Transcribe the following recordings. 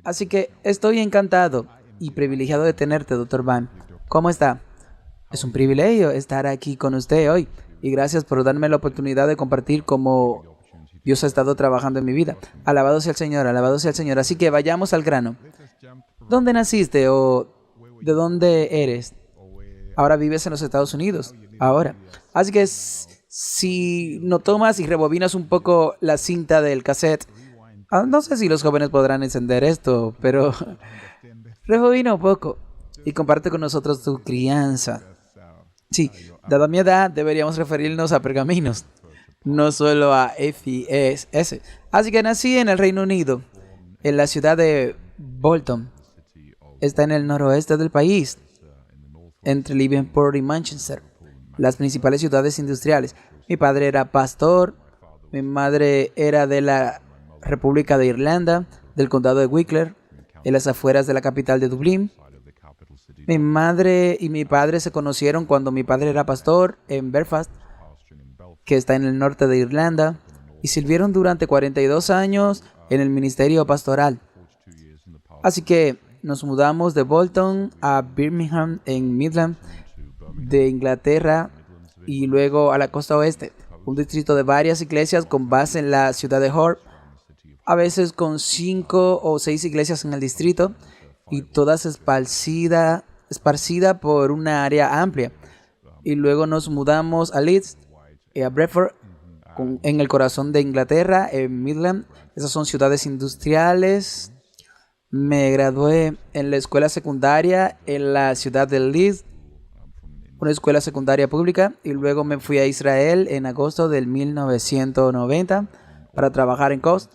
Así que estoy encantado y privilegiado de tenerte, Dr. Van. ¿Cómo está? Es un privilegio estar aquí con usted hoy y gracias por darme la oportunidad de compartir cómo Dios ha estado trabajando en mi vida. Alabado sea el Señor, alabado sea el Señor. Así que vayamos al grano. ¿Dónde naciste o de dónde eres? Ahora vives en los Estados Unidos. Ahora. Así que si no tomas y rebobinas un poco la cinta del cassette, no sé si los jóvenes podrán encender esto, pero rebobina un poco y comparte con nosotros tu crianza. Sí, dada mi edad, deberíamos referirnos a pergaminos, no solo a FIS. Así que nací en el Reino Unido, en la ciudad de Bolton. Está en el noroeste del país, entre Liverpool y Manchester, las principales ciudades industriales. Mi padre era pastor, mi madre era de la República de Irlanda, del condado de Wicklow, en las afueras de la capital de Dublín. Mi madre y mi padre se conocieron cuando mi padre era pastor en Belfast, que está en el norte de Irlanda, y sirvieron durante 42 años en el ministerio pastoral. Así que nos mudamos de Bolton a Birmingham en Midland de Inglaterra y luego a la costa oeste, un distrito de varias iglesias con base en la ciudad de Hull, a veces con 5 o 6 iglesias en el distrito y todas esparcida por una área amplia. Y luego nos mudamos a Leeds y a Bradford en el corazón de Inglaterra, en Midland. Esas son ciudades industriales. Me gradué en la escuela secundaria en la ciudad de Leeds, una escuela secundaria pública, y luego me fui a Israel en agosto del 1990 para trabajar en Coast,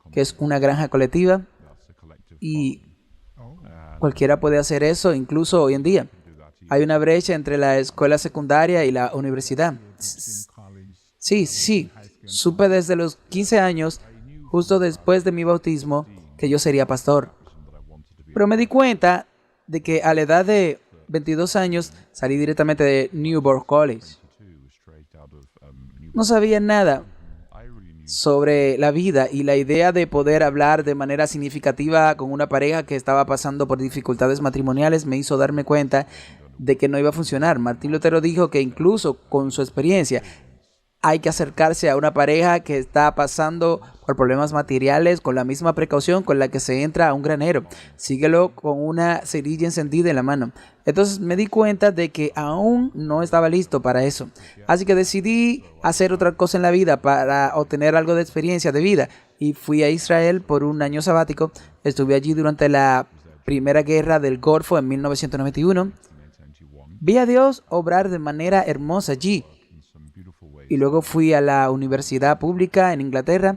que es una granja colectiva, y cualquiera puede hacer eso, incluso hoy en día. Hay una brecha entre la escuela secundaria y la universidad. Sí, supe desde los 15 años, justo después de mi bautismo, que yo sería pastor. Pero me di cuenta de que a la edad de 22 años salí directamente de Newport College. No sabía nada sobre la vida y la idea de poder hablar de manera significativa con una pareja que estaba pasando por dificultades matrimoniales me hizo darme cuenta de que no iba a funcionar. Martín Lutero dijo que incluso con su experiencia hay que acercarse a una pareja que está pasando por problemas materiales con la misma precaución con la que se entra a un granero. Síguelo con una cerilla encendida en la mano. Entonces me di cuenta de que aún no estaba listo para eso. Así que decidí hacer otra cosa en la vida para obtener algo de experiencia de vida. Y fui a Israel por un año sabático. Estuve allí durante la Primera Guerra del Golfo en 1991. Vi a Dios obrar de manera hermosa allí. Y luego fui a la universidad pública en Inglaterra,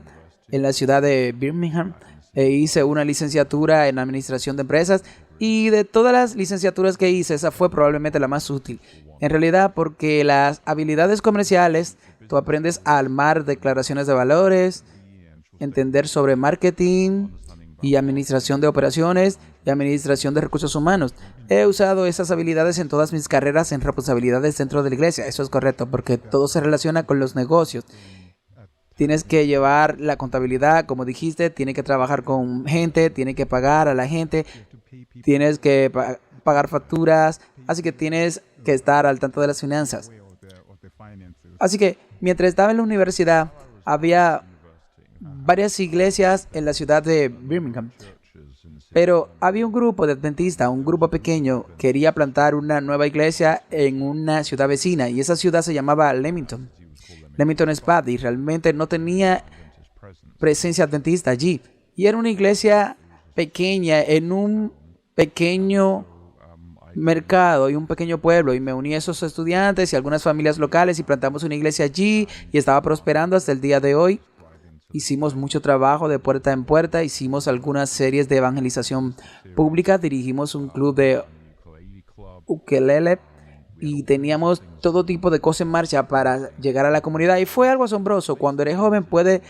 en la ciudad de Birmingham, e hice una licenciatura en administración de empresas. Y de todas las licenciaturas que hice, esa fue probablemente la más útil. En realidad, porque las habilidades comerciales, tú aprendes a armar declaraciones de valores, entender sobre marketing y administración de operaciones y administración de recursos humanos. He usado esas habilidades en todas mis carreras en responsabilidades dentro de la iglesia. Eso es correcto, porque todo se relaciona con los negocios. Tienes que llevar la contabilidad, como dijiste, tienes que trabajar con gente, tienes que pagar a la gente, tienes que pagar facturas, así que tienes que estar al tanto de las finanzas. Así que mientras estaba en la universidad, había varias iglesias en la ciudad de Birmingham. Pero había un grupo de adventistas, un grupo pequeño, quería plantar una nueva iglesia en una ciudad vecina y esa ciudad se llamaba Leamington. Leamington Spa, y realmente no tenía presencia adventista allí. Y era una iglesia pequeña en un pequeño mercado y un pequeño pueblo, y me uní a esos estudiantes y algunas familias locales y plantamos una iglesia allí y estaba prosperando hasta el día de hoy. Hicimos mucho trabajo de puerta en puerta, hicimos algunas series de evangelización pública, dirigimos un club de ukelele y teníamos todo tipo de cosas en marcha para llegar a la comunidad. Y fue algo asombroso. Cuando eres joven puedes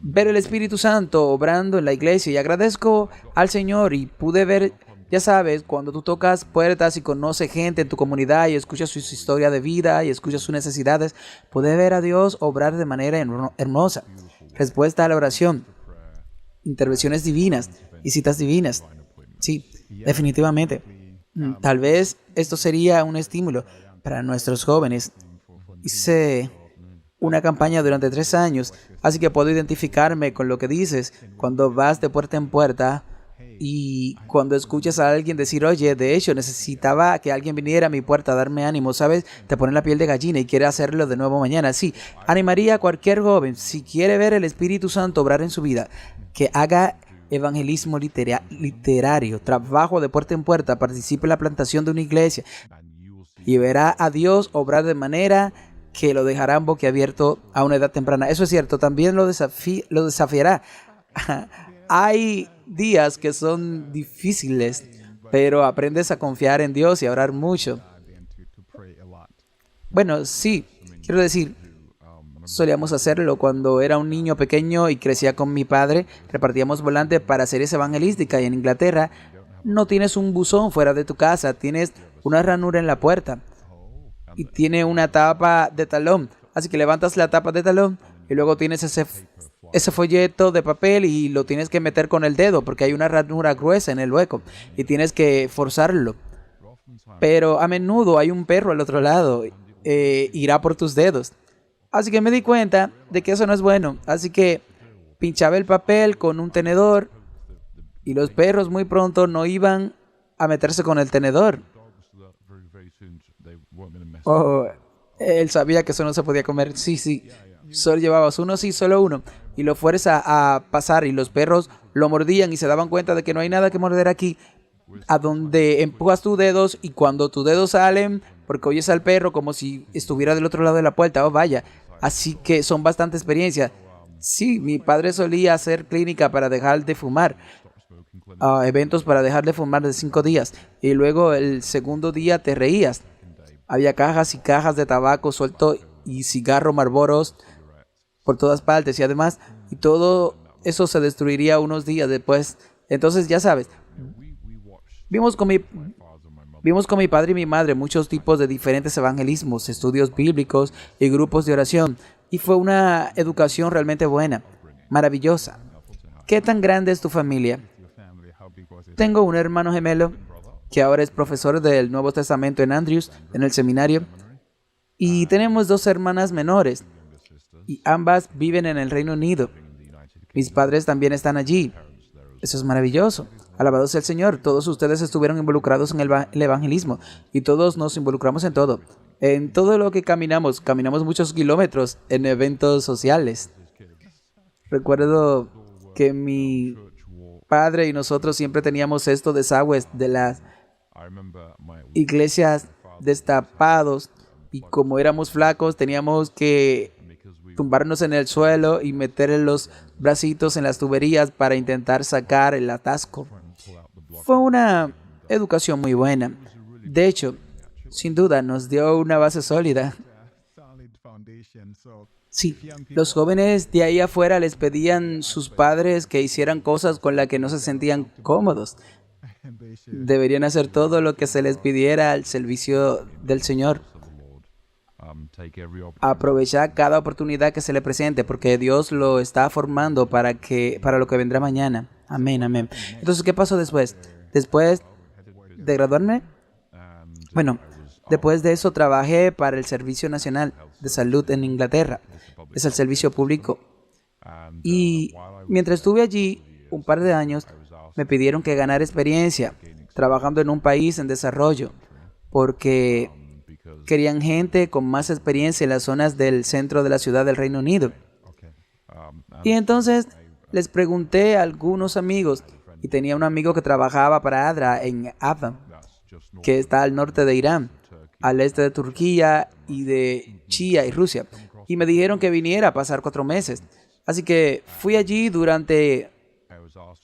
ver el Espíritu Santo obrando en la iglesia, y agradezco al Señor y pude ver, ya sabes, cuando tú tocas puertas y conoces gente en tu comunidad y escuchas su historia de vida y escuchas sus necesidades, pude ver a Dios obrar de manera hermosa. Respuesta a la oración. intervenciones divinas y citas divinas. Sí, definitivamente. Tal vez esto sería un estímulo para nuestros jóvenes. Hice una campaña durante 3 años, así que puedo identificarme con lo que dices cuando vas de puerta en puerta y cuando escuchas a alguien decir, oye, de hecho necesitaba que alguien viniera a mi puerta a darme ánimo, ¿sabes? Te pone la piel de gallina y quiere hacerlo de nuevo mañana. Sí, animaría a cualquier joven, si quiere ver el Espíritu Santo obrar en su vida, que haga evangelismo literario, trabajo de puerta en puerta, participe en la plantación de una iglesia y verá a Dios obrar de manera que lo dejarán boquiabierto a una edad temprana. Eso es cierto, también lo desafiará. Hay días que son difíciles, pero aprendes a confiar en Dios y a orar mucho. Bueno, sí, quiero decir, solíamos hacerlo cuando era un niño pequeño y crecía con mi padre. Repartíamos volantes para series evangelísticas y en Inglaterra no tienes un buzón fuera de tu casa, tienes una ranura en la puerta y tiene una tapa de talón. Así que levantas la tapa de talón y luego tienes ese folleto de papel y lo tienes que meter con el dedo porque hay una ranura gruesa en el hueco y tienes que forzarlo. Pero a menudo hay un perro al otro lado, irá por tus dedos. Así que me di cuenta de que eso no es bueno. Así que pinchaba el papel con un tenedor y los perros muy pronto no iban a meterse con el tenedor. Oh, él sabía que eso no se podía comer. Sí, sí. Solo llevabas uno, sí, solo uno. Y lo fueres a pasar y los perros lo mordían y se daban cuenta de que no hay nada que morder aquí. A donde empujas tus dedos y cuando tus dedos salen, porque oyes al perro como si estuviera del otro lado de la puerta, oh vaya. Así que son bastante experiencias. Sí, mi padre solía hacer clínica para dejar de fumar, eventos para dejar de fumar de 5 días. Y luego el segundo día te reías. Había cajas y cajas de tabaco suelto y cigarros Marlboros por todas partes y además, y todo eso se destruiría unos días después. Entonces, ya sabes, vimos con mi, vimos con mi padre y mi madre muchos tipos de diferentes evangelismos, estudios bíblicos y grupos de oración. Y fue una educación realmente buena, maravillosa. ¿Qué tan grande es tu familia? Tengo un hermano gemelo que ahora es profesor del Nuevo Testamento en Andrews, en el seminario. Y tenemos 2 hermanas menores y ambas viven en el Reino Unido. Mis padres también están allí. Eso es maravilloso. Alabado sea el Señor. Todos ustedes estuvieron involucrados en el evangelismo y todos nos involucramos en todo. En todo lo que caminamos muchos kilómetros en eventos sociales. Recuerdo que mi padre y nosotros siempre teníamos estos desagües de las iglesias destapados y como éramos flacos teníamos que tumbarnos en el suelo y meter los bracitos en las tuberías para intentar sacar el atasco. Fue una educación muy buena. De hecho, sin duda nos dio una base sólida. Sí, los jóvenes de ahí afuera les pedían sus padres que hicieran cosas con las que no se sentían cómodos. Deberían hacer todo lo que se les pidiera al servicio del Señor. Aprovechar cada oportunidad que se le presente, porque Dios lo está formando para lo que vendrá mañana. Amén, amén. Entonces, ¿qué pasó después? Después de graduarme, bueno, después de eso trabajé para el Servicio Nacional de Salud en Inglaterra. Es el servicio público. Y mientras estuve allí un par de años, me pidieron que ganara experiencia trabajando en un país en desarrollo, porque querían gente con más experiencia en las zonas del centro de la ciudad del Reino Unido. Y entonces les pregunté a algunos amigos, y tenía un amigo que trabajaba para ADRA en Afgan, que está al norte de Irán, al este de Turquía y de China y Rusia. Y me dijeron que viniera a pasar 4 meses. Así que fui allí durante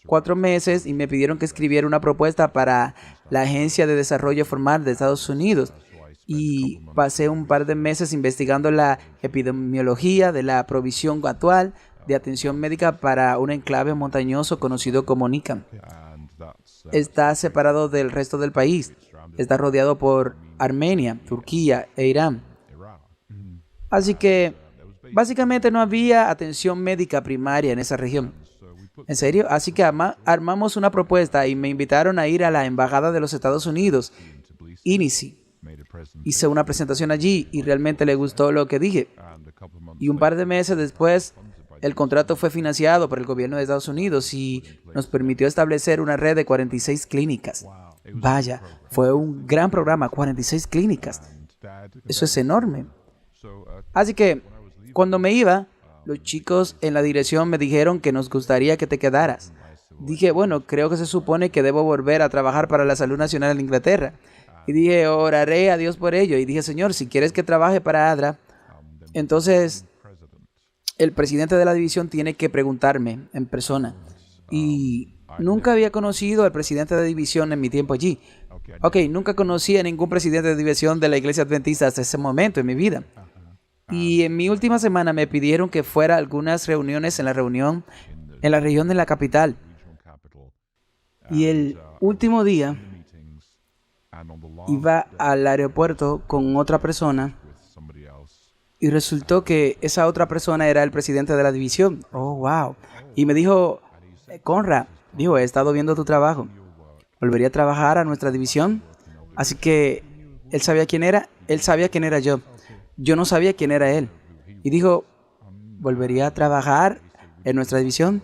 4 meses y me pidieron que escribiera una propuesta para la Agencia de Desarrollo Formal de Estados Unidos. Y pasé un par de meses investigando la epidemiología de la provisión actual de atención médica para un enclave montañoso conocido como Nikan. Está separado del resto del país. Está rodeado por Armenia, Turquía e Irán. Así que básicamente no había atención médica primaria en esa región. ¿En serio? Así que armamos una propuesta y me invitaron a ir a la Embajada de los Estados Unidos, INICI. Hice una presentación allí y realmente le gustó lo que dije. Y un par de meses después, el contrato fue financiado por el gobierno de Estados Unidos y nos permitió establecer una red de 46 clínicas. Vaya, fue un gran programa, 46 clínicas. Eso es enorme. Así que, cuando me iba, los chicos en la dirección me dijeron que nos gustaría que te quedaras. Dije, bueno, creo que se supone que debo volver a trabajar para la salud nacional en Inglaterra. Y dije, oraré a Dios por ello. Y dije, Señor, si quieres que trabaje para ADRA, entonces el presidente de la división tiene que preguntarme en persona. Y nunca había conocido al presidente de división en mi tiempo allí. Nunca conocí a ningún presidente de división de la iglesia adventista hasta ese momento en mi vida. Y en mi última semana me pidieron que fuera a algunas reuniones en la región de la capital. Y el último día iba al aeropuerto con otra persona y resultó que esa otra persona era el presidente de la división. Oh, wow. Y me dijo, Conrad, he estado viendo tu trabajo. ¿Volvería a trabajar a nuestra división? Así que él sabía quién era yo. Yo no sabía quién era él. Y dijo, ¿volvería a trabajar en nuestra división?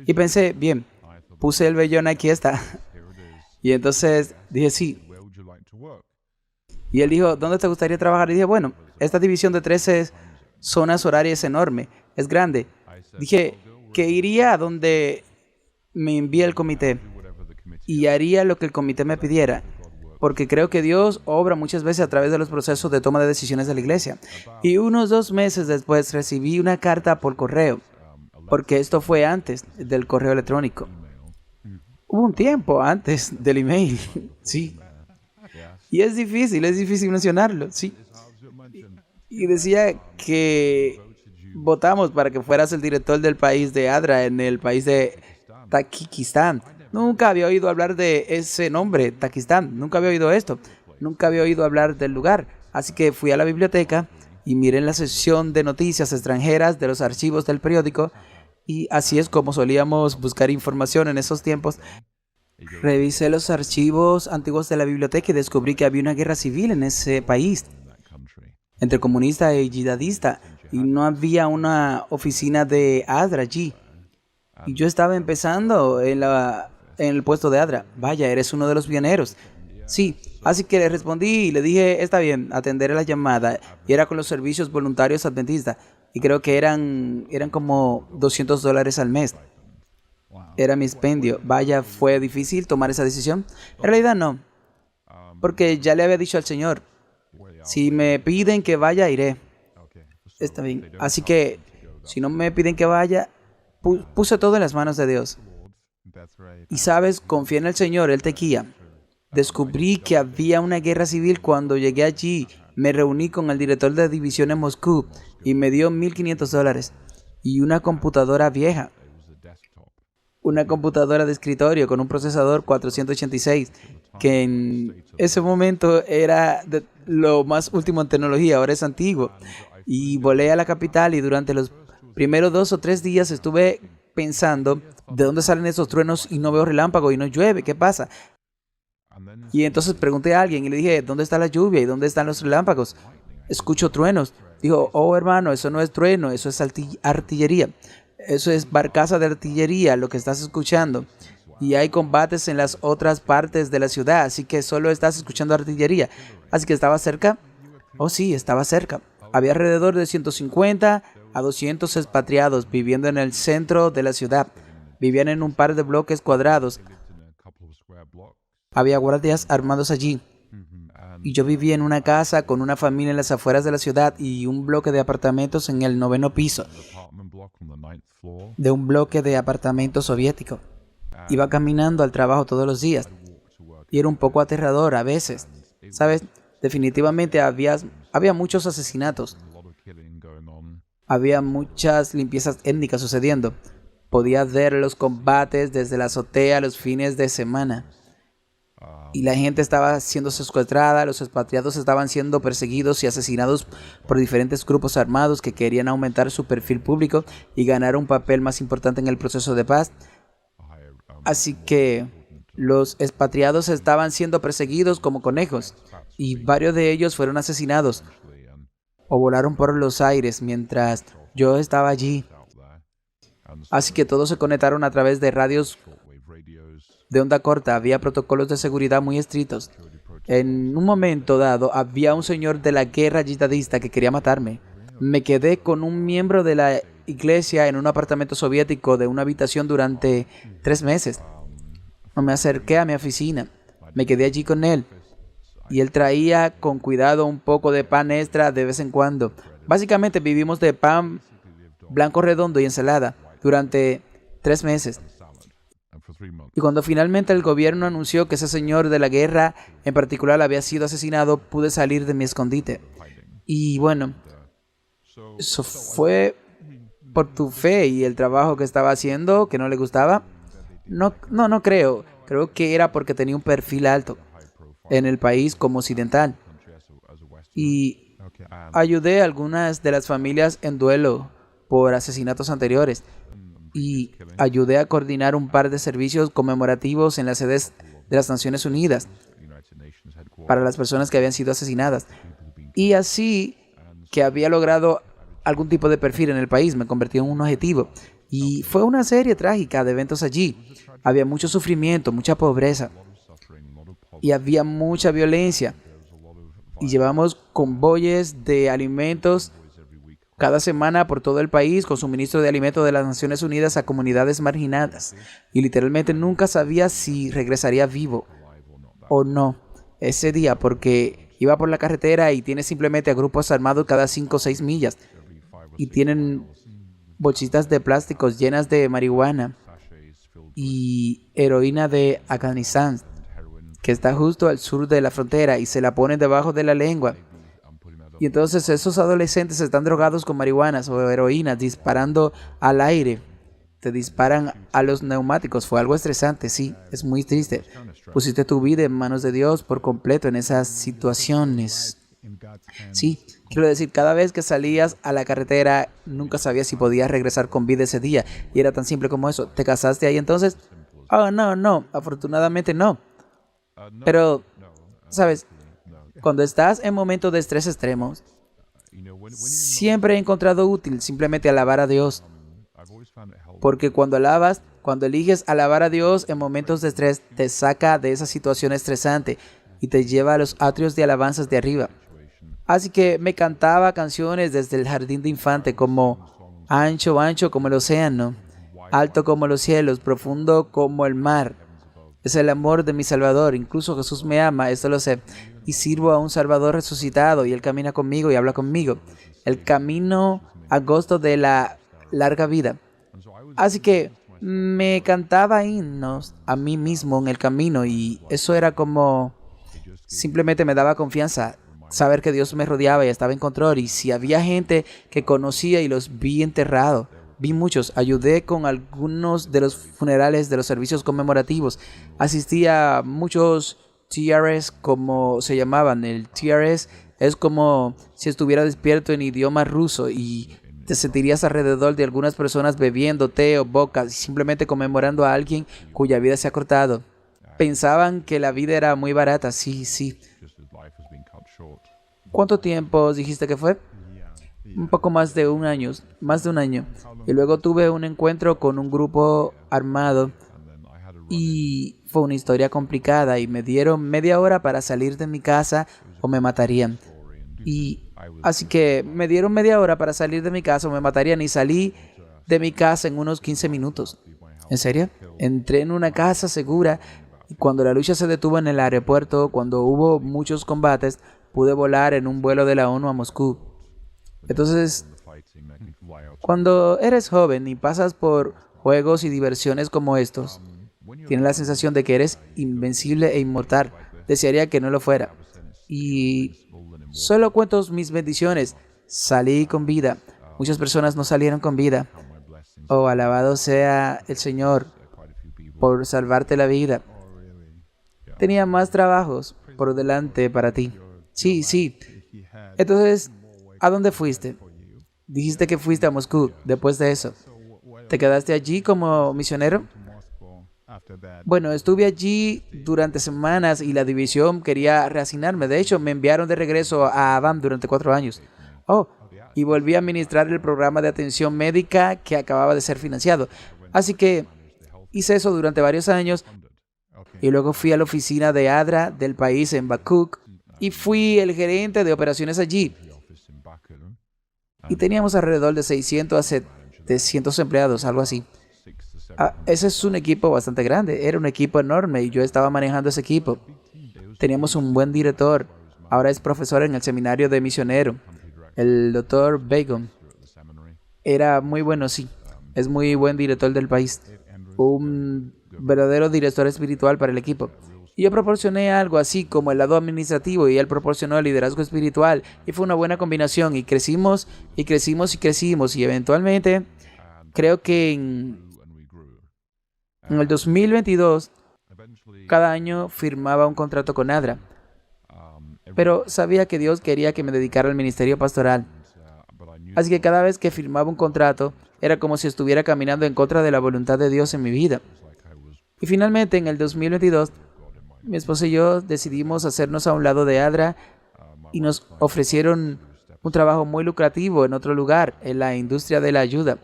Y pensé, bien, puse el vellón, aquí está. Y entonces dije, sí. Y él dijo, ¿dónde te gustaría trabajar? Y dije, bueno, esta división de 13 zonas horarias es enorme, es grande. Dije que iría a donde me envía el comité y haría lo que el comité me pidiera, porque creo que Dios obra muchas veces a través de los procesos de toma de decisiones de la iglesia. Y unos 2 meses después recibí una carta por correo, porque esto fue antes del correo electrónico. Hubo un tiempo antes del email, sí. Y es difícil mencionarlo, sí. Y decía que votamos para que fueras el director del país de ADRA en el país de Tayikistán. Nunca había oído hablar de ese nombre, Tayikistán. Nunca había oído esto. Nunca había oído hablar del lugar. Así que fui a la biblioteca y miré en la sección de noticias extranjeras de los archivos del periódico. Y así es como solíamos buscar información en esos tiempos. Revisé los archivos antiguos de la biblioteca y descubrí que había una guerra civil en ese país entre comunista y yihadista, y no había una oficina de ADRA allí. Y yo estaba empezando en el puesto de ADRA. Vaya, eres uno de los pioneros. Sí, así que le respondí y le dije, está bien, atenderé la llamada. Y era con los servicios voluntarios adventistas. Y creo que eran como $200 al mes. Era mi expendio. Vaya, fue difícil tomar esa decisión. En realidad no, porque ya le había dicho al Señor, si me piden que vaya, iré. Está bien. Así que, si no me piden que vaya, puse todo en las manos de Dios. Y sabes, confié en el Señor, Él te guía. Descubrí que había una guerra civil cuando llegué allí. Me reuní con el director de división en Moscú y me dio $1,500 y una computadora vieja. Una computadora de escritorio con un procesador 486, que en ese momento era de lo más último en tecnología, ahora es antiguo. Y volé a la capital y durante los primeros 2 o 3 días estuve pensando, ¿de dónde salen esos truenos y no veo relámpago y no llueve? ¿Qué pasa? Y entonces pregunté a alguien y le dije, ¿dónde está la lluvia y dónde están los relámpagos? Escucho truenos. Dijo, oh hermano, eso no es trueno, eso es artillería. Eso es barcaza de artillería, lo que estás escuchando. Y hay combates en las otras partes de la ciudad, así que solo estás escuchando artillería. Así que ¿estaba cerca? Oh sí, estaba cerca. Había alrededor de 150 a 200 expatriados viviendo en el centro de la ciudad. Vivían en un par de bloques cuadrados. Había guardias armados allí. Y yo vivía en una casa con una familia en las afueras de la ciudad y un bloque de apartamentos en el 9º piso de un bloque de apartamentos soviético. Iba caminando al trabajo todos los días y era un poco aterrador a veces. ¿Sabes? Definitivamente había muchos asesinatos. Había muchas limpiezas étnicas sucediendo. Podía ver los combates desde la azotea los fines de semana. y la gente estaba siendo secuestrada, los expatriados estaban siendo perseguidos y asesinados por diferentes grupos armados que querían aumentar su perfil público y ganar un papel más importante en el proceso de paz. Así que los expatriados estaban siendo perseguidos como conejos y varios de ellos fueron asesinados o volaron por los aires mientras yo estaba allí. Así que todos se conectaron a través de radios de onda corta. Había protocolos de seguridad muy estrictos. En un momento dado, había un señor de la guerra yihadista que quería matarme. Me quedé con un miembro de la iglesia en un apartamento soviético de una habitación durante 3 meses. Me acerqué a mi oficina. Me quedé allí con él. Y él traía con cuidado un poco de pan extra de vez en cuando. Básicamente vivimos de pan blanco redondo y ensalada durante 3 meses. Y cuando finalmente el gobierno anunció que ese señor de la guerra en particular había sido asesinado, pude salir de mi escondite. Y bueno, eso fue por tu fe y el trabajo que estaba haciendo, que no le gustaba. No creo. Creo que era porque tenía un perfil alto en el país como occidental. Y ayudé a algunas de las familias en duelo por asesinatos anteriores. Y ayudé a coordinar un par de servicios conmemorativos en las sedes de las Naciones Unidas para las personas que habían sido asesinadas. Y así que había logrado algún tipo de perfil en el país, me convertí en un objetivo. Y fue una serie trágica de eventos allí. Había mucho sufrimiento, mucha pobreza. Y había mucha violencia. Y llevamos convoyes de alimentos cada semana por todo el país con suministro de alimentos de las Naciones Unidas a comunidades marginadas. Y literalmente nunca sabía si regresaría vivo o no ese día, porque iba por la carretera y tiene simplemente a grupos armados cada 5 o 6 millas. Y tienen bolsitas de plásticos llenas de marihuana y heroína de Afganistán, que está justo al sur de la frontera, y se la ponen debajo de la lengua. Y entonces esos adolescentes están drogados con marihuanas o heroína, disparando al aire. Te disparan a los neumáticos. Fue algo estresante, sí, es muy triste. Pusiste tu vida en manos de Dios por completo en esas situaciones. Sí, quiero decir, cada vez que salías a la carretera, nunca sabías si podías regresar con vida ese día. Y era tan simple como eso. ¿Te casaste ahí entonces? Oh, no, afortunadamente no. Pero, ¿sabes? Cuando estás en momentos de estrés extremos, siempre he encontrado útil simplemente alabar a Dios. Porque cuando eliges alabar a Dios en momentos de estrés, te saca de esa situación estresante y te lleva a los atrios de alabanzas de arriba. Así que me cantaba canciones desde el jardín de infante como ancho, ancho como el océano, alto como los cielos, profundo como el mar. Es el amor de mi Salvador. Incluso Jesús me ama, esto lo sé. Y sirvo a un Salvador resucitado y Él camina conmigo y habla conmigo. El camino angosto de la larga vida. Así que me cantaba himnos a mí mismo en el camino y eso era como... Simplemente me daba confianza saber que Dios me rodeaba y estaba en control. Y si había gente que conocía y los vi enterrados, vi muchos, ayudé con algunos de los funerales de los servicios conmemorativos. Asistí a muchos TRS, como se llamaban. El TRS es como si estuviera despierto en idioma ruso y te sentirías alrededor de algunas personas bebiendo té o vodka y simplemente conmemorando a alguien cuya vida se ha cortado. Pensaban que la vida era muy barata, sí. ¿Cuánto tiempo dijiste que fue? Un poco más de un año. Y luego tuve un encuentro con un grupo armado y fue una historia complicada y me dieron media hora para salir de mi casa o me matarían. Y así que me dieron media hora para salir de mi casa o me matarían y salí de mi casa en unos 15 minutos. ¿En serio? Entré en una casa segura y cuando la lucha se detuvo en el aeropuerto, cuando hubo muchos combates, pude volar en un vuelo de la ONU a Moscú. Entonces, cuando eres joven y pasas por juegos y diversiones como estos, tienes la sensación de que eres invencible e inmortal. Desearía que no lo fuera. Y solo cuento mis bendiciones. Salí con vida. Muchas personas no salieron con vida. Oh, alabado sea el Señor por salvarte la vida. tenía más trabajos por delante para ti. Sí, sí. Entonces, ¿a dónde fuiste? Dijiste que fuiste a Moscú después de eso. ¿Te quedaste allí como misionero? Bueno, estuve allí durante semanas y la división quería reasignarme. De hecho, me enviaron de regreso a Avam durante 4 años. Oh, y volví a administrar el programa de atención médica que acababa de ser financiado. Así que hice eso durante varios años y luego fui a la oficina de ADRA del país en Bakú y fui el gerente de operaciones allí. Y teníamos alrededor de 600 a 700 empleados, algo así. Ese es un equipo bastante grande, era un equipo enorme y yo estaba manejando ese equipo. Teníamos un buen director, ahora es profesor en el seminario de misionero, el doctor Begum. Era muy bueno, sí, es muy buen director del país, un verdadero director espiritual para el equipo. Y yo proporcioné algo así como el lado administrativo y él proporcionó el liderazgo espiritual y fue una buena combinación y crecimos y crecimos y crecimos y eventualmente creo que en el 2022, cada año firmaba un contrato con ADRA, pero sabía que Dios quería que me dedicara al ministerio pastoral. Así que cada vez que firmaba un contrato, era como si estuviera caminando en contra de la voluntad de Dios en mi vida. Y finalmente, en el 2022, mi esposa y yo decidimos hacernos a un lado de ADRA y nos ofrecieron un trabajo muy lucrativo en otro lugar, en la industria de la ayuda,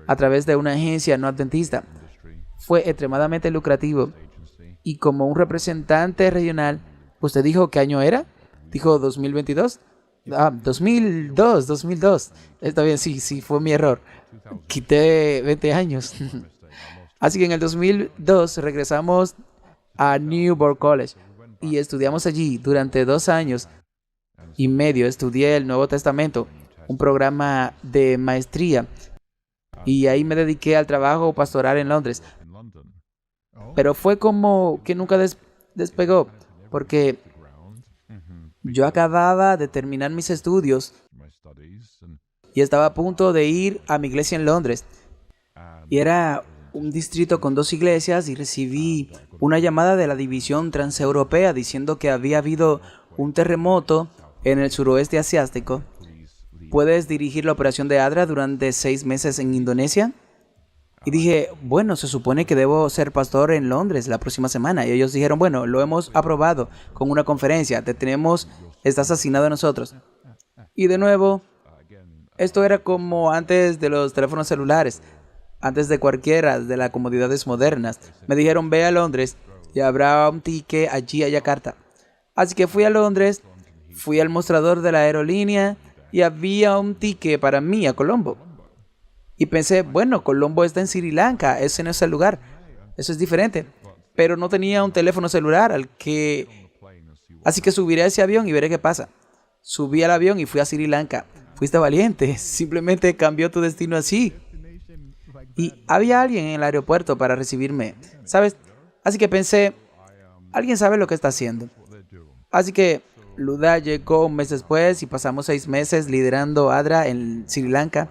a través de una agencia no adventista. Fue extremadamente lucrativo. Y como un representante regional, ¿usted dijo qué año era? ¿Dijo 2022? 2002. Está bien, sí, fue mi error. Quité 20 años. Así que en el 2002 regresamos a Newport College y estudiamos allí durante 2 años y medio. Estudié el Nuevo Testamento, un programa de maestría, y ahí me dediqué al trabajo pastoral en Londres. Pero fue como que nunca despegó, porque yo acababa de terminar mis estudios y estaba a punto de ir a mi iglesia en Londres. Y era un distrito con 2 iglesias y recibí una llamada de la división transeuropea diciendo que había habido un terremoto en el suroeste asiático. ¿Puedes dirigir la operación de ADRA durante 6 meses en Indonesia? Y dije, bueno, se supone que debo ser pastor en Londres la próxima semana. Y ellos dijeron, bueno, lo hemos aprobado con una conferencia. Estás asignado a nosotros. Y de nuevo, esto era como antes de los teléfonos celulares, antes de cualquiera de las comodidades modernas. Me dijeron, ve a Londres y habrá un ticket allí a Yakarta. Así que fui a Londres, fui al mostrador de la aerolínea y había un ticket para mí a Colombo. Y pensé, bueno, Colombo está en Sri Lanka, ese no es el lugar, eso es diferente. Pero no tenía un teléfono celular Así que subiré a ese avión y veré qué pasa. Subí al avión y fui a Sri Lanka. Fuiste valiente, simplemente cambió tu destino así. Y había alguien en el aeropuerto para recibirme, ¿sabes? Así que pensé, alguien sabe lo que está haciendo. Así que Luda llegó un mes después y pasamos 6 meses liderando ADRA en Sri Lanka,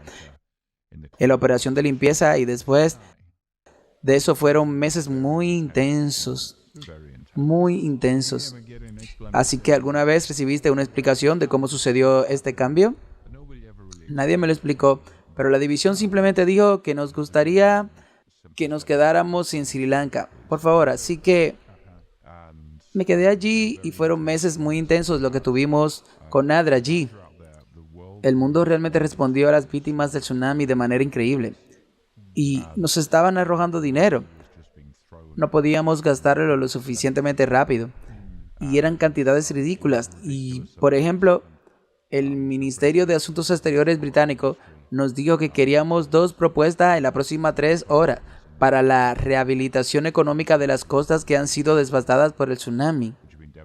en la operación de limpieza, y después de eso fueron meses muy intensos. Así que ¿alguna vez recibiste una explicación de cómo sucedió este cambio? Nadie me lo explicó, pero la división simplemente dijo que nos gustaría que nos quedáramos en Sri Lanka, por favor. Así que me quedé allí y fueron meses muy intensos lo que tuvimos con ADRA allí. El mundo realmente respondió a las víctimas del tsunami de manera increíble. Y nos estaban arrojando dinero. No podíamos gastarlo lo suficientemente rápido. Y eran cantidades ridículas. Y, por ejemplo, el Ministerio de Asuntos Exteriores británico nos dijo que queríamos 2 propuestas en las próximas 3 horas para la rehabilitación económica de las costas que han sido devastadas por el tsunami.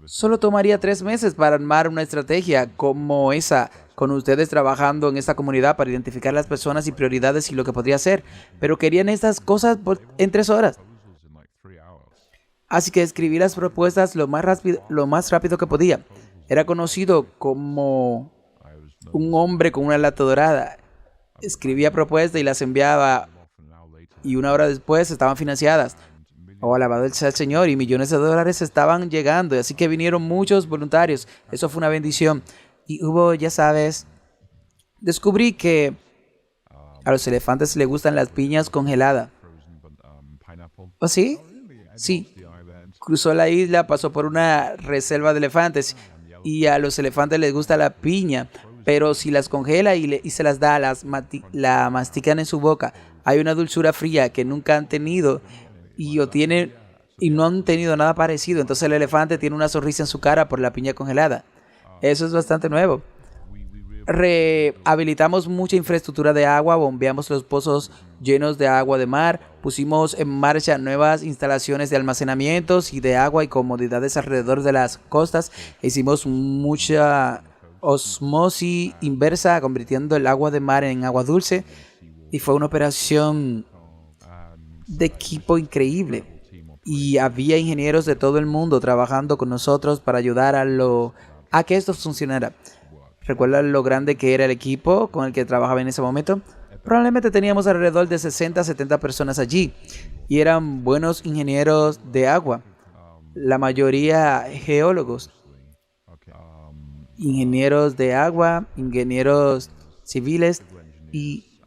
Solo tomaría 3 meses para armar una estrategia como esa, con ustedes trabajando en esta comunidad para identificar las personas y prioridades y lo que podría hacer. Pero querían estas cosas en 3 horas. Así que escribí las propuestas lo más rápido que podía. Era conocido como un hombre con una lata dorada. Escribía propuestas y las enviaba, y 1 hora después estaban financiadas. Oh, alabado sea el Señor, y millones de dólares estaban llegando, así que vinieron muchos voluntarios. Eso fue una bendición. Y hubo, ya sabes, descubrí que a los elefantes les gustan las piñas congeladas. ¿Oh, sí? Sí. Cruzó la isla, pasó por una reserva de elefantes y a los elefantes les gusta la piña, pero si las congela y se las da, la mastican en su boca. Hay una dulzura fría que nunca han tenido y no han tenido nada parecido. Entonces el elefante tiene una sonrisa en su cara por la piña congelada. Eso es bastante nuevo. Rehabilitamos mucha infraestructura de agua, bombeamos los pozos llenos de agua de mar, pusimos en marcha nuevas instalaciones de almacenamientos y de agua y comodidades alrededor de las costas. Hicimos mucha osmosis inversa, convirtiendo el agua de mar en agua dulce. Y fue una operación de equipo increíble. Y había ingenieros de todo el mundo trabajando con nosotros para ayudar a que esto funcionara. ¿Recuerdas lo grande que era el equipo con el que trabajaba en ese momento? Probablemente teníamos alrededor de 60 a 70 personas allí y eran buenos ingenieros de agua, la mayoría geólogos, ingenieros de agua, ingenieros civiles y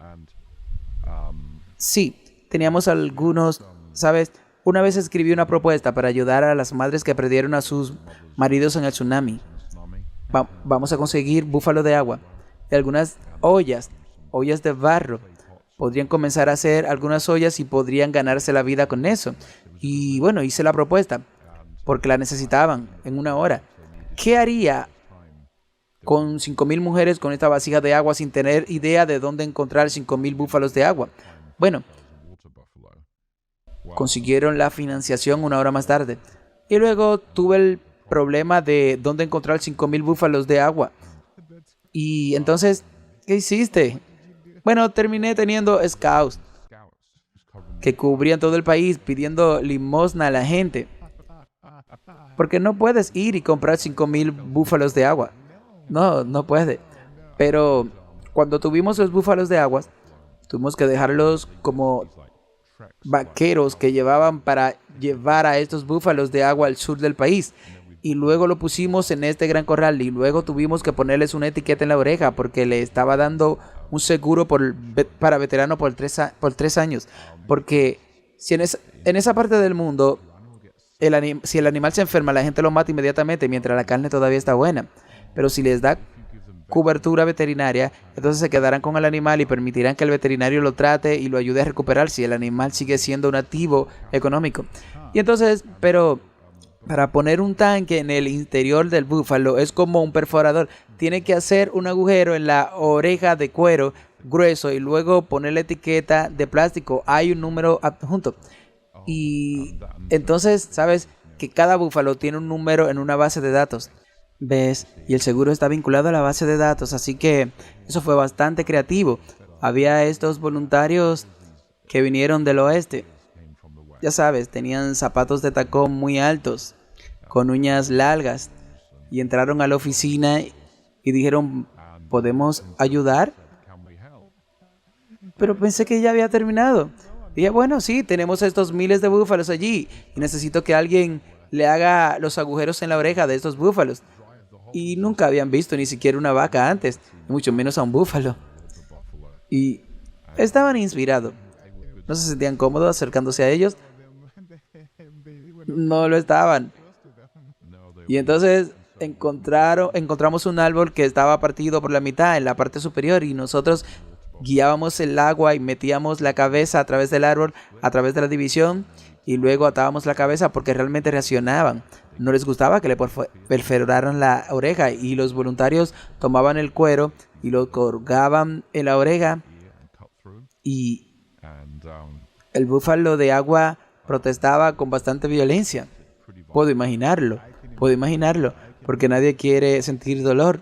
sí, teníamos algunos, ¿sabes? Una vez escribí una propuesta para ayudar a las madres que perdieron a sus maridos en el tsunami. Vamos a conseguir búfalo de agua y algunas ollas de barro. Podrían comenzar a hacer algunas ollas y podrían ganarse la vida con eso. Y bueno, hice la propuesta porque la necesitaban en una hora. ¿Qué haría con 5,000 mujeres con esta vasija de agua sin tener idea de dónde encontrar 5,000 búfalos de agua? Bueno, consiguieron la financiación una hora más tarde. Y luego tuve el problema de dónde encontrar 5,000 búfalos de agua. Y entonces, ¿qué hiciste? Bueno, terminé teniendo scouts que cubrían todo el país pidiendo limosna a la gente. Porque no puedes ir y comprar 5,000 búfalos de agua. No, no puede. Pero cuando tuvimos los búfalos de agua, tuvimos que dejarlos como vaqueros que llevaban para llevar a estos búfalos de agua al sur del país. Y luego lo pusimos en este gran corral y luego tuvimos que ponerles una etiqueta en la oreja porque le estaba dando un seguro para veterano por 3 años. Porque si en esa parte del mundo, si el animal se enferma, la gente lo mata inmediatamente mientras la carne todavía está buena. Pero si les da cobertura veterinaria, entonces se quedarán con el animal y permitirán que el veterinario lo trate y lo ayude a recuperar si el animal sigue siendo un activo económico. Y entonces, pero para poner un tanque en el interior del búfalo es como un perforador. Tiene que hacer un agujero en la oreja de cuero grueso y luego poner la etiqueta de plástico. Hay un número adjunto. Y entonces, sabes que cada búfalo tiene un número en una base de datos. ¿Ves? Y el seguro está vinculado a la base de datos, así que eso fue bastante creativo. Había estos voluntarios que vinieron del oeste. Ya sabes, tenían zapatos de tacón muy altos, con uñas largas, y entraron a la oficina y dijeron, ¿podemos ayudar? Pero pensé que ya había terminado. Dije, bueno, sí, tenemos estos miles de búfalos allí y necesito que alguien le haga los agujeros en la oreja de estos búfalos. Y nunca habían visto ni siquiera una vaca antes, mucho menos a un búfalo. Y estaban inspirados. No se sentían cómodos acercándose a ellos. No lo estaban. Y entonces encontramos un árbol que estaba partido por la mitad en la parte superior y nosotros guiábamos el agua y metíamos la cabeza a través del árbol, a través de la división, y luego atábamos la cabeza porque realmente reaccionaban. No les gustaba que le perforaran la oreja y los voluntarios tomaban el cuero y lo colgaban en la oreja y el búfalo de agua protestaba con bastante violencia. Puedo imaginarlo, porque nadie quiere sentir dolor.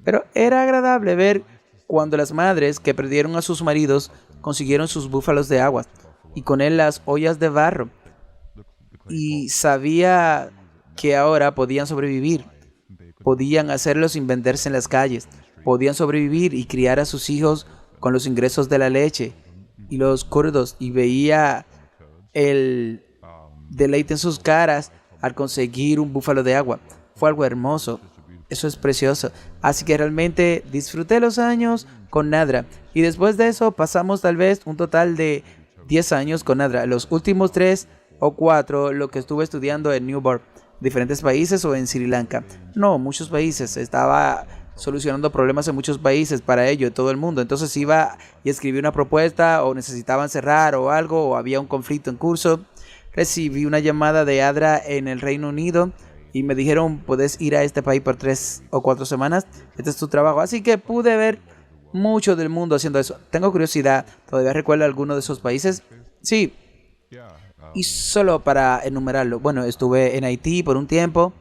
Pero era agradable ver cuando las madres que perdieron a sus maridos consiguieron sus búfalos de agua y con él las ollas de barro. Y sabía que ahora podían sobrevivir. Podían hacerlo sin venderse en las calles. Podían sobrevivir y criar a sus hijos con los ingresos de la leche y los curdos. Y veía el deleite en sus caras al conseguir un búfalo de agua. Fue algo hermoso. Eso es precioso. Así que realmente disfruté los años con Nadra. Y después de eso pasamos tal vez un total de 10 años con Nadra. Los últimos 3 o 4 lo que estuve estudiando en Newport, diferentes países o en Sri Lanka. No, muchos países. Estaba solucionando problemas en muchos países para ello, en todo el mundo. Entonces iba y escribí una propuesta o necesitaban cerrar o algo o había un conflicto en curso. Recibí una llamada de ADRA en el Reino Unido y me dijeron, puedes ir a este país por 3 o 4 semanas, este es tu trabajo. Así que pude ver mucho del mundo haciendo eso. Tengo curiosidad, ¿todavía recuerdo alguno de esos países? Sí, y solo para enumerarlo. Bueno, estuve en Haití por un tiempo,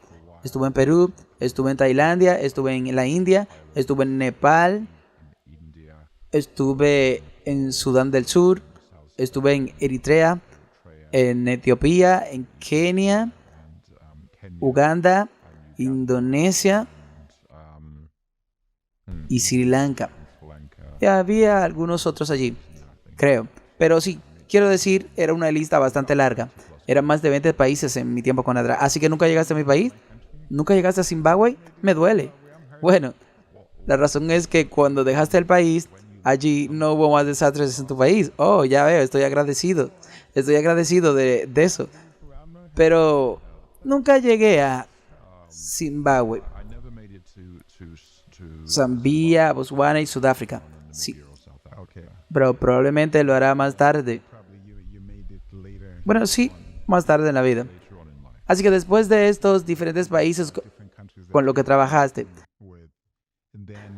estuve en Perú, estuve en Tailandia, estuve en la India, estuve en Nepal, estuve en Sudán del Sur, estuve en Eritrea, en Etiopía, en Kenia, Uganda, Indonesia y Sri Lanka. Y había algunos otros allí, creo. Pero sí, quiero decir, era una lista bastante larga. Eran más de 20 países en mi tiempo con ADRA. Así que nunca llegaste a mi país. ¿Nunca llegaste a Zimbabue? Me duele. Bueno, la razón es que cuando dejaste el país, allí no hubo más desastres en tu país. Oh, ya veo, estoy agradecido. Estoy agradecido de eso. Pero nunca llegué a Zimbabue, Zambia, Botswana y Sudáfrica. Sí, pero probablemente lo hará más tarde. Bueno, sí, más tarde en la vida. Así que después de estos diferentes países con los que trabajaste,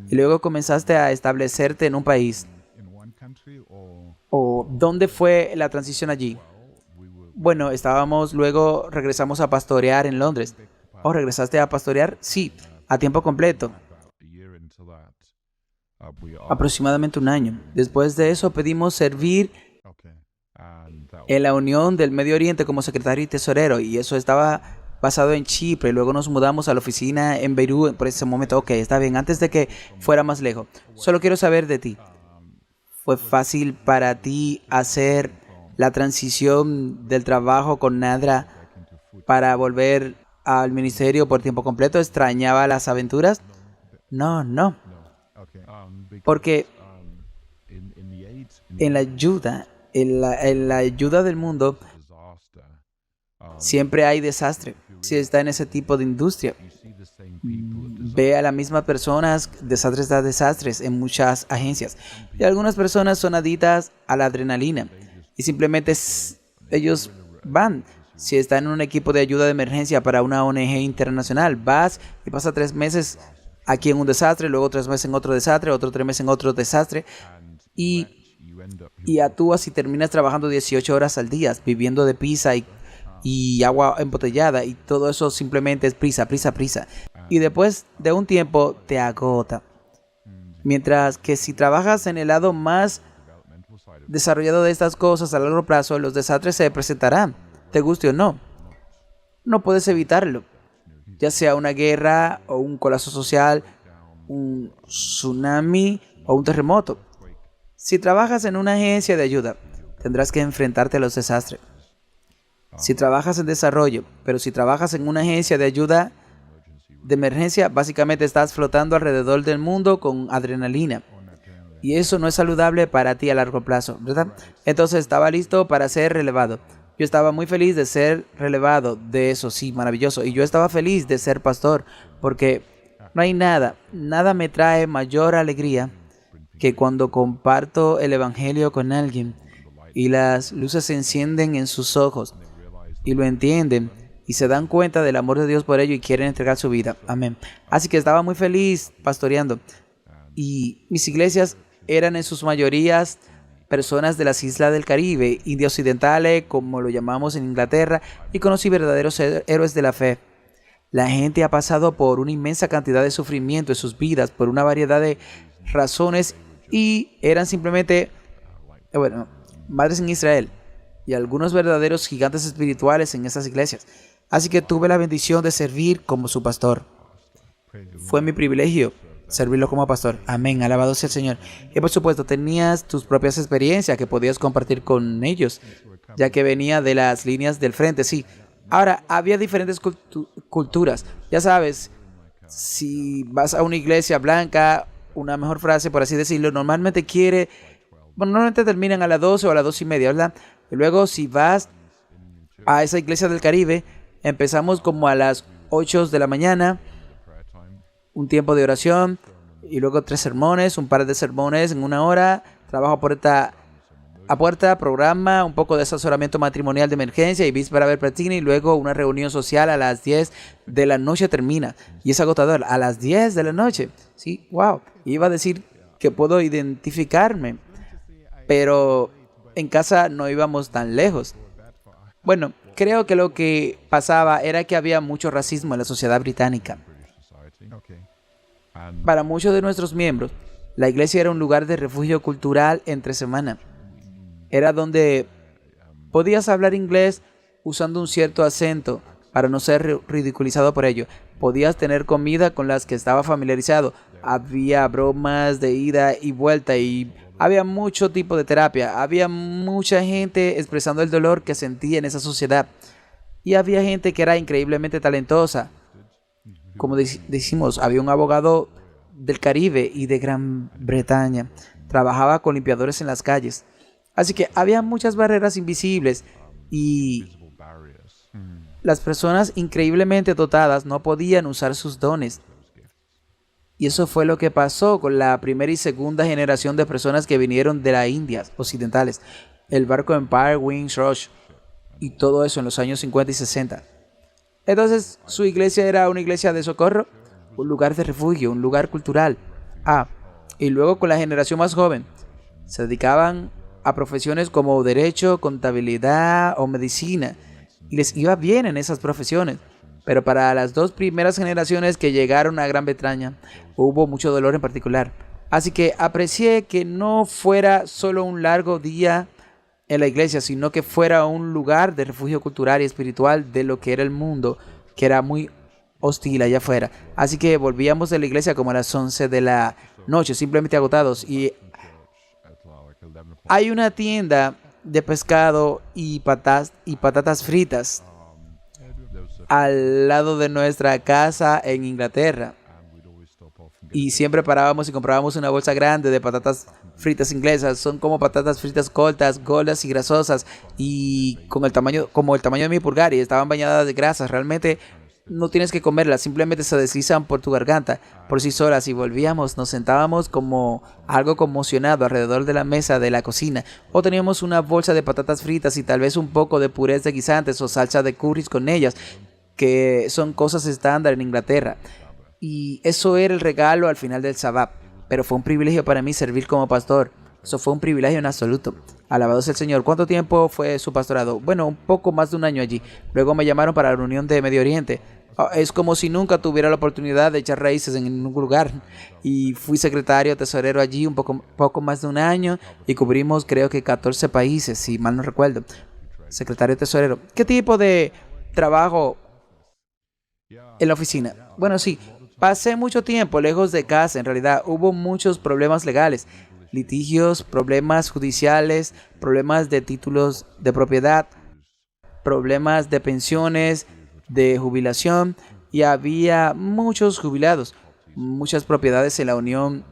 y luego comenzaste a establecerte en un país, ¿o dónde fue la transición allí? Bueno, luego regresamos a pastorear en Londres. ¿O regresaste a pastorear? Sí, a tiempo completo. Aproximadamente un año. Después de eso pedimos servir en la Unión del Medio Oriente como secretario y tesorero, y eso estaba basado en Chipre. Luego nos mudamos a la oficina en Beirut por ese momento. Ok, está bien, antes de que fuera más lejos. Solo quiero saber de ti. ¿Fue fácil para ti hacer la transición del trabajo con Nadra para volver al ministerio por tiempo completo? ¿Extrañaba las aventuras? No. Porque en la ayuda del mundo siempre hay desastre. Si está en ese tipo de industria, ve a las mismas personas, desastres tras desastres en muchas agencias. Y algunas personas son adictas a la adrenalina y simplemente ellos van. Si está en un equipo de ayuda de emergencia para una ONG internacional, vas y pasa 3 meses aquí en un desastre, luego 3 meses en otro desastre, otro 3 meses en otro desastre, y actúas y terminas trabajando 18 horas al día, viviendo de pizza y agua embotellada, y todo eso simplemente es prisa. Y después de un tiempo te agota. Mientras que si trabajas en el lado más desarrollado de estas cosas a largo plazo, los desastres se presentarán, te guste o no. No puedes evitarlo, ya sea una guerra o un colapso social, un tsunami o un terremoto. Si trabajas en una agencia de ayuda, tendrás que enfrentarte a los desastres. Si trabajas en desarrollo, pero si trabajas en una agencia de ayuda de emergencia, básicamente estás flotando alrededor del mundo con adrenalina. Y eso no es saludable para ti a largo plazo, ¿verdad? Entonces estaba listo para ser relevado. Yo estaba muy feliz de ser relevado de eso, sí, maravilloso. Y yo estaba feliz de ser pastor, porque no hay nada me trae mayor alegría que cuando comparto el evangelio con alguien y las luces se encienden en sus ojos y lo entienden y se dan cuenta del amor de Dios por ello y quieren entregar su vida. Amén. Así que estaba muy feliz pastoreando. Y mis iglesias eran en sus mayorías personas de las islas del Caribe, India Occidentales, como lo llamamos en Inglaterra, y conocí verdaderos héroes de la fe. La gente ha pasado por una inmensa cantidad de sufrimiento en sus vidas, por una variedad de razones, y eran simplemente, madres en Israel, y algunos verdaderos gigantes espirituales en esas iglesias. Así que tuve la bendición de servir como su pastor. Fue mi privilegio servirlo como pastor. Amén, alabado sea el Señor. Y por supuesto, tenías tus propias experiencias que podías compartir con ellos. ya que venía de las líneas del frente, sí. Ahora, había diferentes culturas. Ya sabes, si vas a una iglesia blanca, una mejor frase, por así decirlo, normalmente terminan a las 12 o a las 2:30, ¿verdad? Y luego, si vas a esa iglesia del Caribe, empezamos como a las 8 de la mañana, un tiempo de oración, y luego 3 sermones, un par de sermones en 1 hora, trabajo puerta a puerta, programa, un poco de asesoramiento matrimonial de emergencia y víspera vespertina, y luego una reunión social a las 10 de la noche termina. Y es agotador, a las 10 de la noche. Sí, wow. Iba a decir que puedo identificarme, pero en casa no íbamos tan lejos. Bueno, creo que lo que pasaba era que había mucho racismo en la sociedad británica. Para muchos de nuestros miembros, la iglesia era un lugar de refugio cultural entre semana. Era donde podías hablar inglés usando un cierto acento para no ser ridiculizado por ello. Podías tener comida con las que estaba familiarizado. Había bromas de ida y vuelta y había mucho tipo de terapia. Había mucha gente expresando el dolor que sentía en esa sociedad. Y había gente que era increíblemente talentosa. Como decimos, había un abogado del Caribe y de Gran Bretaña. Trabajaba con limpiadores en las calles. Así que había muchas barreras invisibles y las personas increíblemente dotadas no podían usar sus dones. Y eso fue lo que pasó con la primera y segunda generación de personas que vinieron de las Indias occidentales. El barco Empire, Wings, Rush y todo eso en los años 50 y 60. Entonces su iglesia era una iglesia de socorro, un lugar de refugio, un lugar cultural. Y luego con la generación más joven se dedicaban a profesiones como derecho, contabilidad o medicina, y les iba bien en esas profesiones. Pero para las 2 primeras generaciones que llegaron a Gran Bretaña hubo mucho dolor en particular. Así que aprecié que no fuera solo un largo día en la iglesia, sino que fuera un lugar de refugio cultural y espiritual de lo que era el mundo, que era muy hostil allá afuera. Así que volvíamos de la iglesia como a las 11 de la noche, simplemente agotados. Y hay una tienda de pescado y patatas fritas al lado de nuestra casa en Inglaterra. Y siempre parábamos y comprábamos una bolsa grande de patatas fritas inglesas. Son como patatas fritas cortas, gordas y grasosas. Y con el tamaño, como el tamaño de mi pulgar. Y estaban bañadas de grasas. Realmente no tienes que comerlas. Simplemente se deslizan por tu garganta por sí solas. Y volvíamos, nos sentábamos como algo conmocionado alrededor de la mesa de la cocina. O teníamos una bolsa de patatas fritas y tal vez un poco de purés de guisantes o salsa de curries con ellas, que son cosas estándar en Inglaterra. Y eso era el regalo al final del Sabbat. Pero fue un privilegio para mí servir como pastor. Eso fue un privilegio en absoluto. Alabado sea el Señor. ¿Cuánto tiempo fue su pastorado? Bueno, un poco más de un año allí. Luego me llamaron para la reunión de Medio Oriente. Es como si nunca tuviera la oportunidad de echar raíces en ningún lugar. Y fui secretario, tesorero allí poco más de un año. Y cubrimos creo que 14 países, si mal no recuerdo. Secretario, tesorero. ¿Qué tipo de trabajo en la oficina? Bueno, sí. Pasé mucho tiempo lejos de casa, en realidad hubo muchos problemas legales, litigios, problemas judiciales, problemas de títulos de propiedad, problemas de pensiones, de jubilación, y había muchos jubilados, muchas propiedades en la Unión,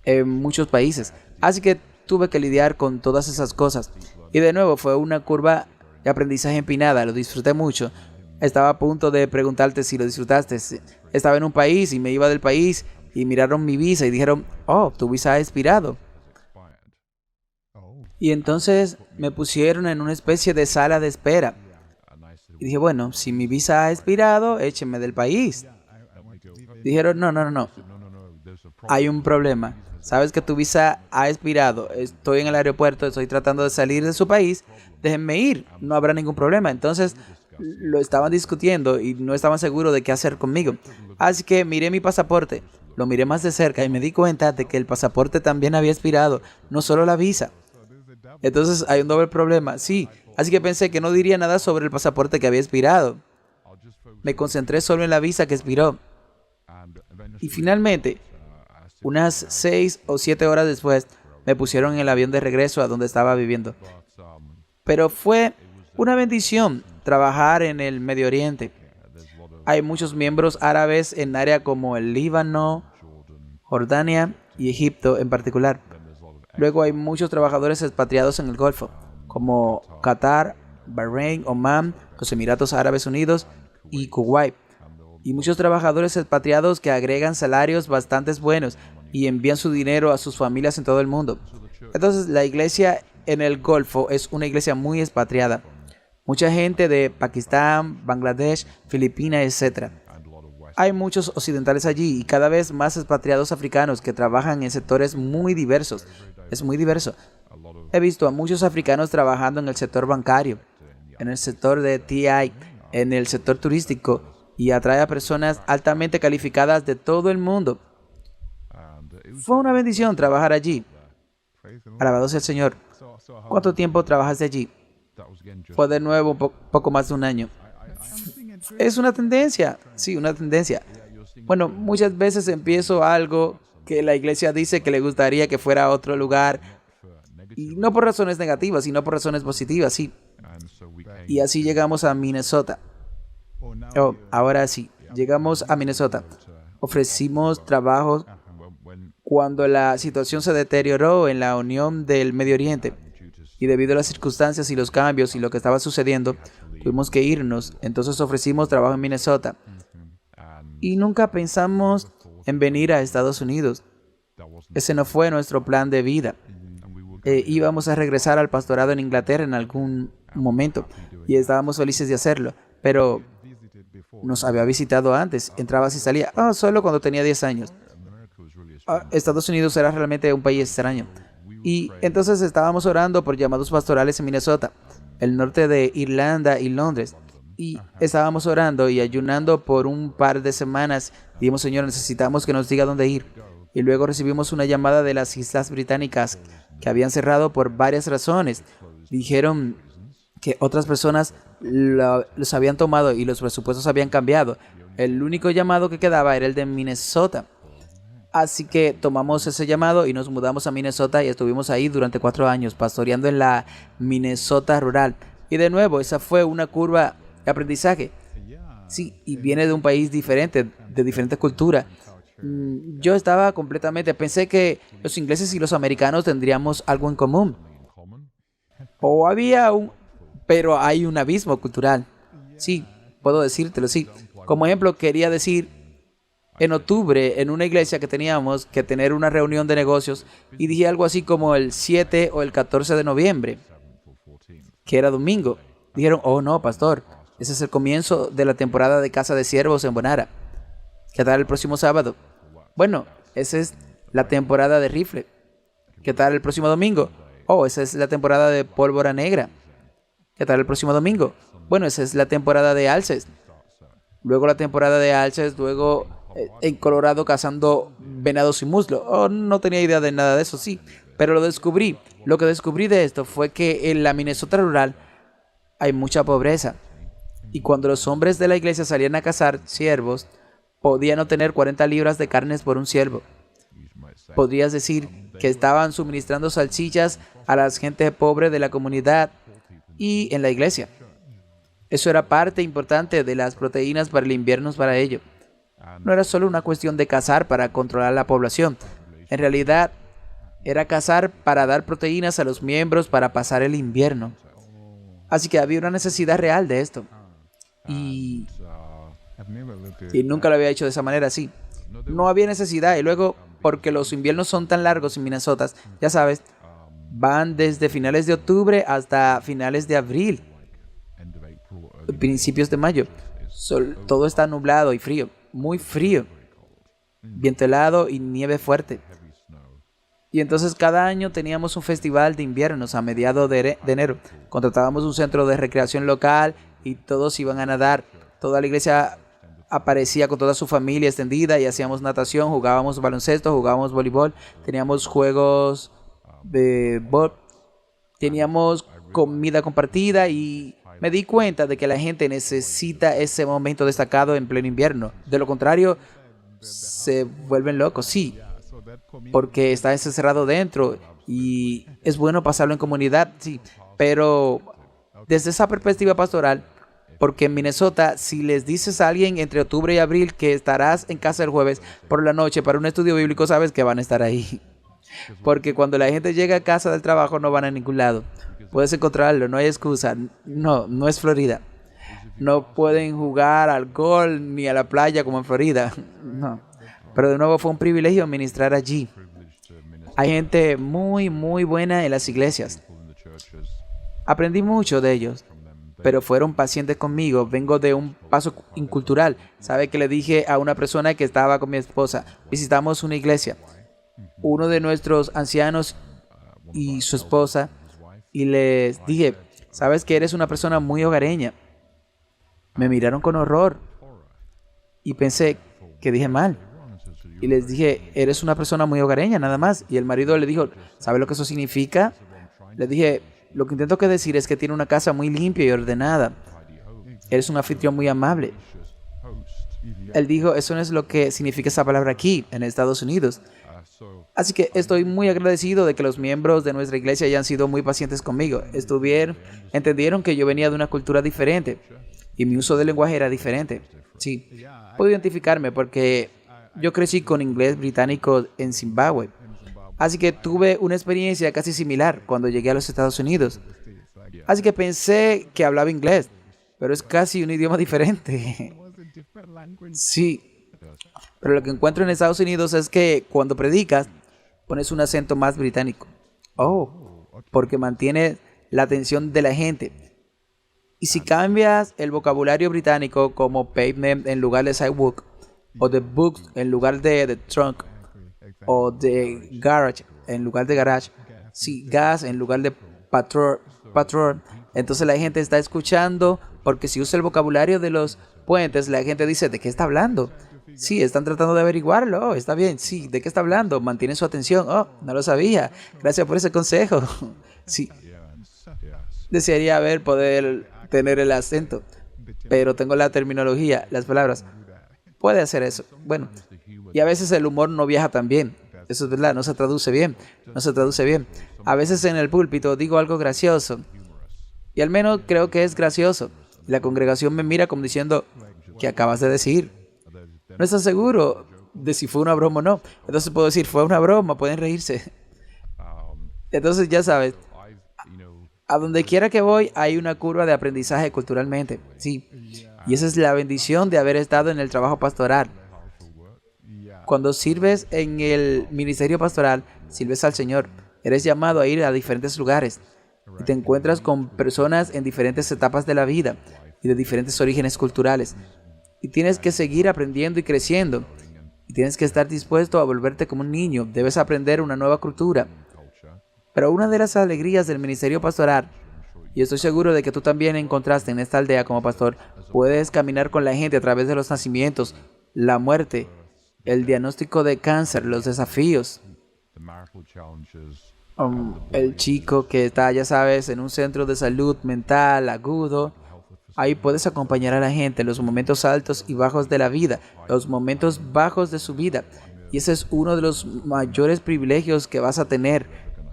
en muchos países. Así que tuve que lidiar con todas esas cosas. Y de nuevo fue una curva de aprendizaje empinada, lo disfruté mucho. Estaba a punto de preguntarte si lo disfrutaste. Estaba en un país y me iba del país y miraron mi visa y dijeron, oh, tu visa ha expirado. Y entonces me pusieron en una especie de sala de espera. Y dije, bueno, si mi visa ha expirado, échenme del país. Dijeron, no. Hay un problema. Sabes que tu visa ha expirado. Estoy en el aeropuerto, estoy tratando de salir de su país. Déjenme ir, no habrá ningún problema. Entonces lo estaban discutiendo y no estaban seguros de qué hacer conmigo. Así que miré mi pasaporte, lo miré más de cerca y me di cuenta de que el pasaporte también había expirado, no solo la visa. Entonces hay un doble problema, sí. Así que pensé que no diría nada sobre el pasaporte que había expirado. Me concentré solo en la visa que expiró. Y finalmente, unas 6 o 7 horas después, me pusieron en el avión de regreso a donde estaba viviendo. pero fue una bendición trabajar en el Medio Oriente. Hay muchos miembros árabes en áreas como el Líbano, Jordania y Egipto en particular. Luego hay muchos trabajadores expatriados en el Golfo, como Qatar, Bahrein, Omán, los Emiratos Árabes Unidos y Kuwait. Y muchos trabajadores expatriados que agregan salarios bastante buenos y envían su dinero a sus familias en todo el mundo. Entonces, la iglesia en el Golfo es una iglesia muy expatriada. Mucha gente de Pakistán, Bangladesh, Filipinas, etc. Hay muchos occidentales allí y cada vez más expatriados africanos que trabajan en sectores muy diversos. Es muy diverso. He visto a muchos africanos trabajando en el sector bancario, en el sector de TI, en el sector turístico, y atrae a personas altamente calificadas de todo el mundo. Fue una bendición trabajar allí. Alabado sea el Señor. ¿Cuánto tiempo trabajaste allí? Fue de nuevo poco más de un año. Es una tendencia, sí, una tendencia. Bueno, muchas veces empiezo algo que la iglesia dice que le gustaría que fuera a otro lugar, y no por razones negativas, sino por razones positivas, sí. Y así llegamos a Minnesota. Oh, ahora sí, llegamos a Minnesota. Ofrecimos trabajo cuando la situación se deterioró en la Unión del Medio Oriente. Y debido a las circunstancias y los cambios y lo que estaba sucediendo, tuvimos que irnos. Entonces ofrecimos trabajo en Minnesota. Y nunca pensamos en venir a Estados Unidos. Ese no fue nuestro plan de vida. Íbamos a regresar al pastorado en Inglaterra en algún momento. Y estábamos felices de hacerlo. Pero nos había visitado antes. Entrabas y salía. Solo cuando tenía 10 años. Estados Unidos era realmente un país extraño. Y entonces estábamos orando por llamados pastorales en Minnesota, el norte de Irlanda y Londres. Y estábamos orando y ayunando por un par de semanas. Dijimos, Señor, necesitamos que nos diga dónde ir. Y luego recibimos una llamada de las Islas Británicas que habían cerrado por varias razones. Dijeron que otras personas los habían tomado y los presupuestos habían cambiado. El único llamado que quedaba era el de Minnesota. Así que tomamos ese llamado y nos mudamos a Minnesota y estuvimos ahí durante 4 años pastoreando en la Minnesota rural. Y de nuevo, esa fue una curva de aprendizaje. Sí, y viene de un país diferente, de diferente cultura. Yo estaba pensé que los ingleses y los americanos tendríamos algo en común. Pero hay un abismo cultural. Sí, puedo decírtelo, sí. Como ejemplo, quería decir, en octubre, en una iglesia que teníamos que tener una reunión de negocios, y dije algo así como el 7 o el 14 de noviembre, que era domingo. Dijeron, no, pastor, ese es el comienzo de la temporada de Casa de Siervos en Bonara. ¿Qué tal el próximo sábado? Bueno, esa es la temporada de rifle. ¿Qué tal el próximo domingo? Esa es la temporada de pólvora negra. ¿Qué tal el próximo domingo? Bueno, esa es la temporada de alces. Luego la temporada de alces, luego en Colorado cazando venados y muslo. No tenía idea de nada de eso, sí, pero lo descubrí. Lo que descubrí de esto fue que en la Minnesota rural hay mucha pobreza. Y cuando los hombres de la iglesia salían a cazar ciervos, podían obtener 40 libras de carnes por un ciervo. Podrías decir que estaban suministrando salchichas a la gente pobre de la comunidad y en la iglesia. Eso era parte importante de las proteínas para el invierno para ello. No era solo una cuestión de cazar para controlar la población. En realidad, era cazar para dar proteínas a los miembros para pasar el invierno. Así que había una necesidad real de esto. Y nunca lo había hecho de esa manera así. No había necesidad. Y luego, porque los inviernos son tan largos en Minnesota, ya sabes, van desde finales de octubre hasta finales de abril, principios de mayo. Todo está nublado y frío, muy frío, viento helado y nieve fuerte. Y entonces cada año teníamos un festival de inviernos a mediados de enero. Contratábamos un centro de recreación local y todos iban a nadar. Toda la iglesia aparecía con toda su familia extendida y hacíamos natación, jugábamos baloncesto, jugábamos voleibol, teníamos juegos de teníamos comida compartida y me di cuenta de que la gente necesita ese momento destacado en pleno invierno. De lo contrario, se vuelven locos, sí, porque está encerrado dentro y es bueno pasarlo en comunidad, sí, pero desde esa perspectiva pastoral, porque en Minnesota, si les dices a alguien entre octubre y abril que estarás en casa el jueves por la noche para un estudio bíblico, sabes que van a estar ahí. Porque cuando la gente llega a casa del trabajo no van a ningún lado. Puedes encontrarlo, no hay excusa. No, no es Florida. No pueden jugar al golf ni a la playa como en Florida. No. Pero de nuevo fue un privilegio ministrar allí. Hay gente muy, muy buena en las iglesias. Aprendí mucho de ellos, pero fueron pacientes conmigo. Vengo de un paso incultural. ¿Sabe que le dije a una persona que estaba con mi esposa? Visitamos una iglesia. Uno de nuestros ancianos y su esposa, y les dije, sabes que eres una persona muy hogareña. Me miraron con horror y pensé que dije mal. Y les dije, eres una persona muy hogareña, nada más. Y el marido le dijo, ¿sabe lo que eso significa? Le dije, lo que intento que decir es que tiene una casa muy limpia y ordenada. Eres un anfitrión muy amable. Él dijo, eso no es lo que significa esa palabra aquí, en Estados Unidos. Así que estoy muy agradecido de que los miembros de nuestra iglesia hayan sido muy pacientes conmigo. Entendieron que yo venía de una cultura diferente y mi uso del lenguaje era diferente. Sí, puedo identificarme porque yo crecí con inglés británico en Zimbabue. Así que tuve una experiencia casi similar cuando llegué a los Estados Unidos. Así que pensé que hablaba inglés, pero es casi un idioma diferente. Sí, pero lo que encuentro en Estados Unidos es que cuando predicas, pones un acento más británico. Oh, porque mantiene la atención de la gente. Y si cambias el vocabulario británico como pavement en lugar de sidewalk, o de books en lugar de the trunk, o de garage en lugar de garage, si gas en lugar de patrol, entonces la gente está escuchando, porque si usa el vocabulario de los puentes, la gente dice, ¿de qué está hablando? Sí, están tratando de averiguarlo. Oh, está bien. Sí, ¿de qué está hablando? Mantienen su atención. Oh, no lo sabía. Gracias por ese consejo. Sí, desearía poder tener el acento, pero tengo la terminología, las palabras. Puede hacer eso. Bueno, y a veces el humor no viaja tan bien. Eso es verdad, no se traduce bien. No se traduce bien. A veces en el púlpito digo algo gracioso, y al menos creo que es gracioso. La congregación me mira como diciendo, ¿qué acabas de decir? No estás seguro de si fue una broma o no. Entonces puedo decir, fue una broma, pueden reírse. Entonces ya sabes, a donde quiera que voy hay una curva de aprendizaje culturalmente. Sí, y esa es la bendición de haber estado en el trabajo pastoral. Cuando sirves en el ministerio pastoral, sirves al Señor. Eres llamado a ir a diferentes lugares y te encuentras con personas en diferentes etapas de la vida y de diferentes orígenes culturales. Y tienes que seguir aprendiendo y creciendo. Y tienes que estar dispuesto a volverte como un niño. Debes aprender una nueva cultura. Pero una de las alegrías del ministerio pastoral, y estoy seguro de que tú también encontraste en esta aldea como pastor, puedes caminar con la gente a través de los nacimientos, la muerte, el diagnóstico de cáncer, los desafíos. El chico que está, ya sabes, en un centro de salud mental agudo. Ahí puedes acompañar a la gente en los momentos altos y bajos de la vida, los momentos bajos de su vida. Y ese es uno de los mayores privilegios que vas a tener.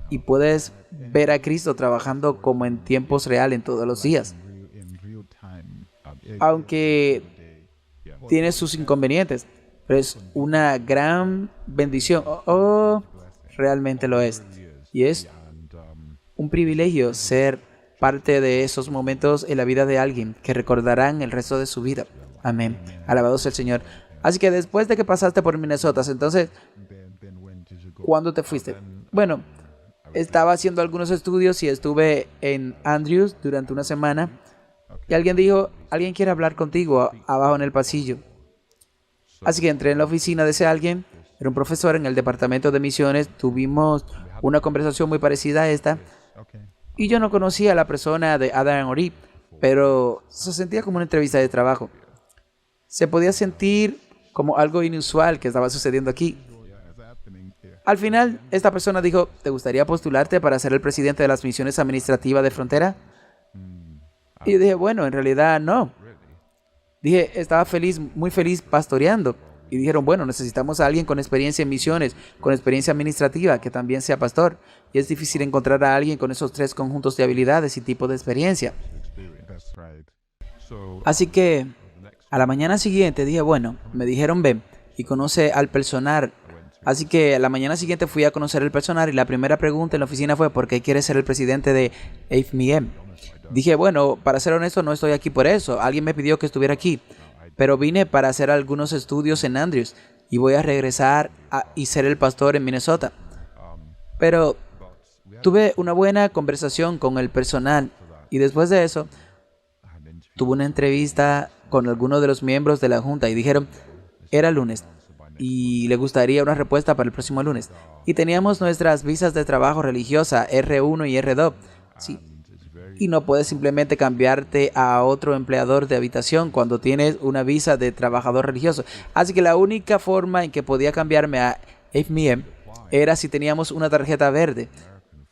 Y puedes ver a Cristo trabajando como en tiempos reales en todos los días. Aunque tiene sus inconvenientes, pero es una gran bendición. Realmente lo es. Y es un privilegio ser parte de esos momentos en la vida de alguien que recordarán el resto de su vida. Amén. Alabado sea el Señor. Así que después de que pasaste por Minnesota, entonces, ¿cuándo te fuiste? Bueno, estaba haciendo algunos estudios y estuve en Andrews durante una semana. Y alguien dijo, alguien quiere hablar contigo abajo en el pasillo. Así que entré en la oficina de ese alguien. Era un profesor en el departamento de misiones. Tuvimos una conversación muy parecida a esta. Y yo no conocía a la persona de Adam Ori, pero se sentía como una entrevista de trabajo. Se podía sentir como algo inusual que estaba sucediendo aquí. Al final, esta persona dijo, ¿te gustaría postularte para ser el presidente de las misiones administrativas de frontera? Y yo dije, bueno, en realidad no. Dije, estaba feliz, muy feliz pastoreando. Y dijeron, bueno, necesitamos a alguien con experiencia en misiones, con experiencia administrativa, que también sea pastor. Y es difícil encontrar a alguien con esos tres conjuntos de habilidades y tipo de experiencia. Así que a la mañana siguiente dije, bueno, me dijeron ven y conoce al personal. Así que a la mañana siguiente fui a conocer el personal y la primera pregunta en la oficina fue ¿por qué quieres ser el presidente de AFMM? Dije, bueno, para ser honesto no estoy aquí por eso. Alguien me pidió que estuviera aquí. Pero vine para hacer algunos estudios en Andrews y voy a regresar y ser el pastor en Minnesota. Pero tuve una buena conversación con el personal y después de eso tuve una entrevista con algunos de los miembros de la junta y dijeron, era lunes y le gustaría una respuesta para el próximo lunes. Y teníamos nuestras visas de trabajo religiosa R1 y R2. Sí. Y no puedes simplemente cambiarte a otro empleador de habitación cuando tienes una visa de trabajador religioso. Así que la única forma en que podía cambiarme a AFMM era si teníamos una tarjeta verde.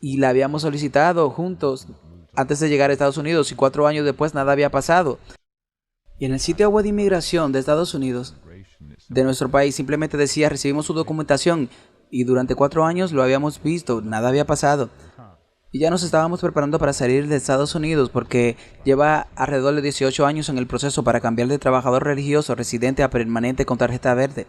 Y la habíamos solicitado juntos antes de llegar a Estados Unidos y 4 años después nada había pasado. Y en el sitio web de inmigración de Estados Unidos, de nuestro país, simplemente decía recibimos su documentación y durante 4 años lo habíamos visto, nada había pasado. Y ya nos estábamos preparando para salir de Estados Unidos porque lleva alrededor de 18 años en el proceso para cambiar de trabajador religioso residente a permanente con tarjeta verde.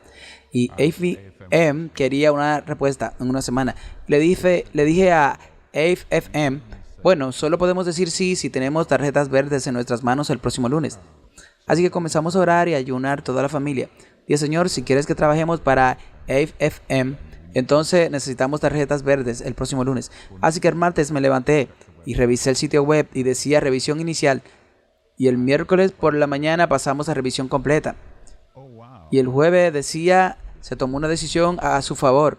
Y AFM quería una respuesta en una semana. Le dije a AFM, bueno, solo podemos decir sí si tenemos tarjetas verdes en nuestras manos el próximo lunes. Así que comenzamos a orar y a ayunar toda la familia. Dije, Señor, si quieres que trabajemos para AFM, entonces necesitamos tarjetas verdes el próximo lunes. Así que el martes me levanté y revisé el sitio web y decía revisión inicial. Y el miércoles por la mañana pasamos a revisión completa. Y el jueves decía se tomó una decisión a su favor.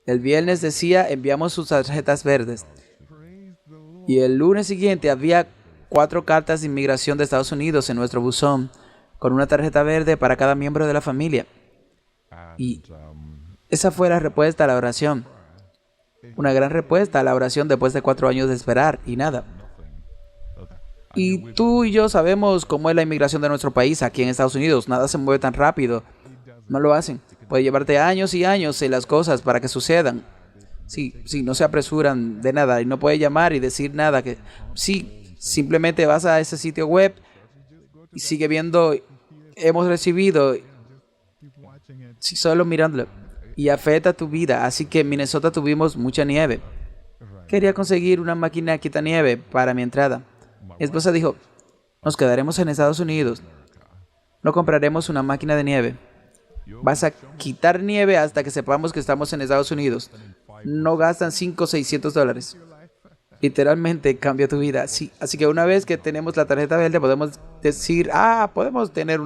El viernes decía enviamos sus tarjetas verdes. Y el lunes siguiente había 4 cartas de inmigración de Estados Unidos en nuestro buzón con una tarjeta verde para cada miembro de la familia. Y esa fue la respuesta a la oración. Una gran respuesta a la oración después de 4 años de esperar y nada. Y tú y yo sabemos cómo es la inmigración de nuestro país aquí en Estados Unidos. Nada se mueve tan rápido. No lo hacen. Puede llevarte años y años en las cosas para que sucedan. Sí, no se apresuran de nada y no puedes llamar y decir nada. Sí, simplemente vas a ese sitio web y sigue viendo, hemos recibido, sí, solo mirándolo. Y afecta tu vida. Así que en Minnesota tuvimos mucha nieve. Quería conseguir una máquina quitanieve para mi entrada. Mi esposa dijo, nos quedaremos en Estados Unidos. No compraremos una máquina de nieve. Vas a quitar nieve hasta que sepamos que estamos en Estados Unidos. No gastan $500 o $600. Literalmente cambia tu vida. Sí. Así que una vez que tenemos la tarjeta verde podemos decir, podemos tener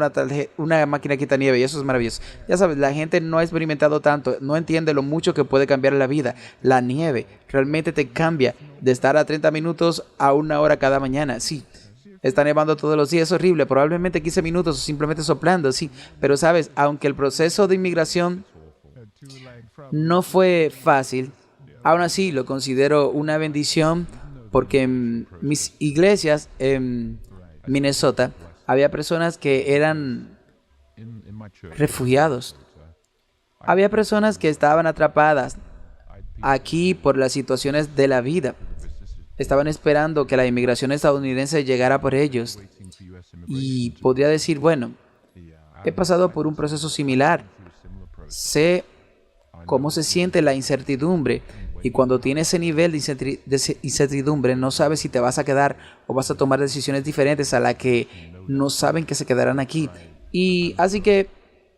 una máquina quitanieve y eso es maravilloso. Ya sabes, la gente no ha experimentado tanto, no entiende lo mucho que puede cambiar la vida. La nieve realmente te cambia de estar a 30 minutos a 1 hora cada mañana. Sí. Está nevando todos los días, es horrible, probablemente 15 minutos o simplemente soplando, sí. Pero sabes, aunque el proceso de inmigración no fue fácil, aún así lo considero una bendición porque en mis iglesias en Minnesota había personas que eran refugiados. Había personas que estaban atrapadas aquí por las situaciones de la vida. Estaban esperando que la inmigración estadounidense llegara por ellos. Y podría decir, bueno, he pasado por un proceso similar. Sé cómo se siente la incertidumbre. Y cuando tienes ese nivel de incertidumbre, no sabes si te vas a quedar o vas a tomar decisiones diferentes a las que no saben que se quedarán aquí. Y así que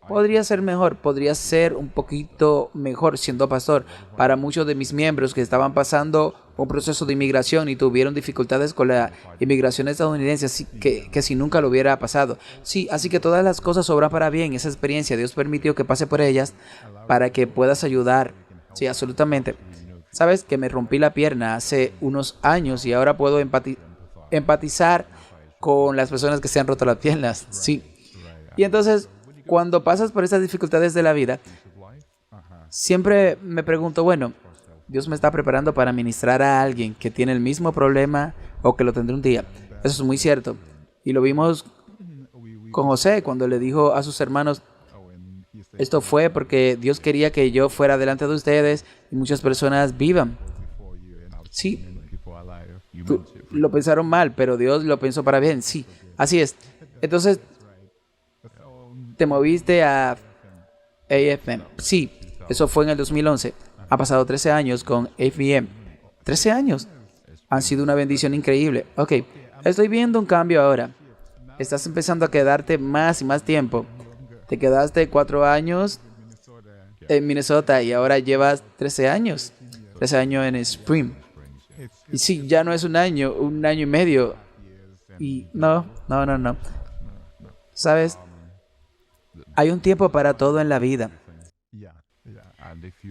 podría ser mejor, podría ser un poquito mejor siendo pastor para muchos de mis miembros que estaban pasando un proceso de inmigración y tuvieron dificultades con la inmigración estadounidense, así que si nunca lo hubiera pasado. Sí, así que todas las cosas obran para bien. Esa experiencia Dios permitió que pase por ellas para que puedas ayudar. Sí, absolutamente. Sabes que me rompí la pierna hace unos años y ahora puedo empatizar con las personas que se han roto las piernas. Sí. Y entonces, cuando pasas por estas dificultades de la vida, siempre me pregunto, bueno, Dios me está preparando para ministrar a alguien que tiene el mismo problema o que lo tendrá un día. Eso es muy cierto. Y lo vimos con José cuando le dijo a sus hermanos, Esto fue porque Dios quería que yo fuera delante de ustedes y muchas personas vivan. Sí, lo pensaron mal, pero Dios lo pensó para bien. Sí, así es. Entonces, te moviste a AFM. Sí, eso fue en el 2011. Ha pasado 13 años con AFM. 13 años. Han sido una bendición increíble. Ok, estoy viendo un cambio ahora. Estás empezando a quedarte más y más tiempo. Te quedaste 4 años en Minnesota y ahora llevas 13 años. 13 años en Spring. Y sí, ya no es un año y medio. Y no. ¿Sabes? Hay un tiempo para todo en la vida.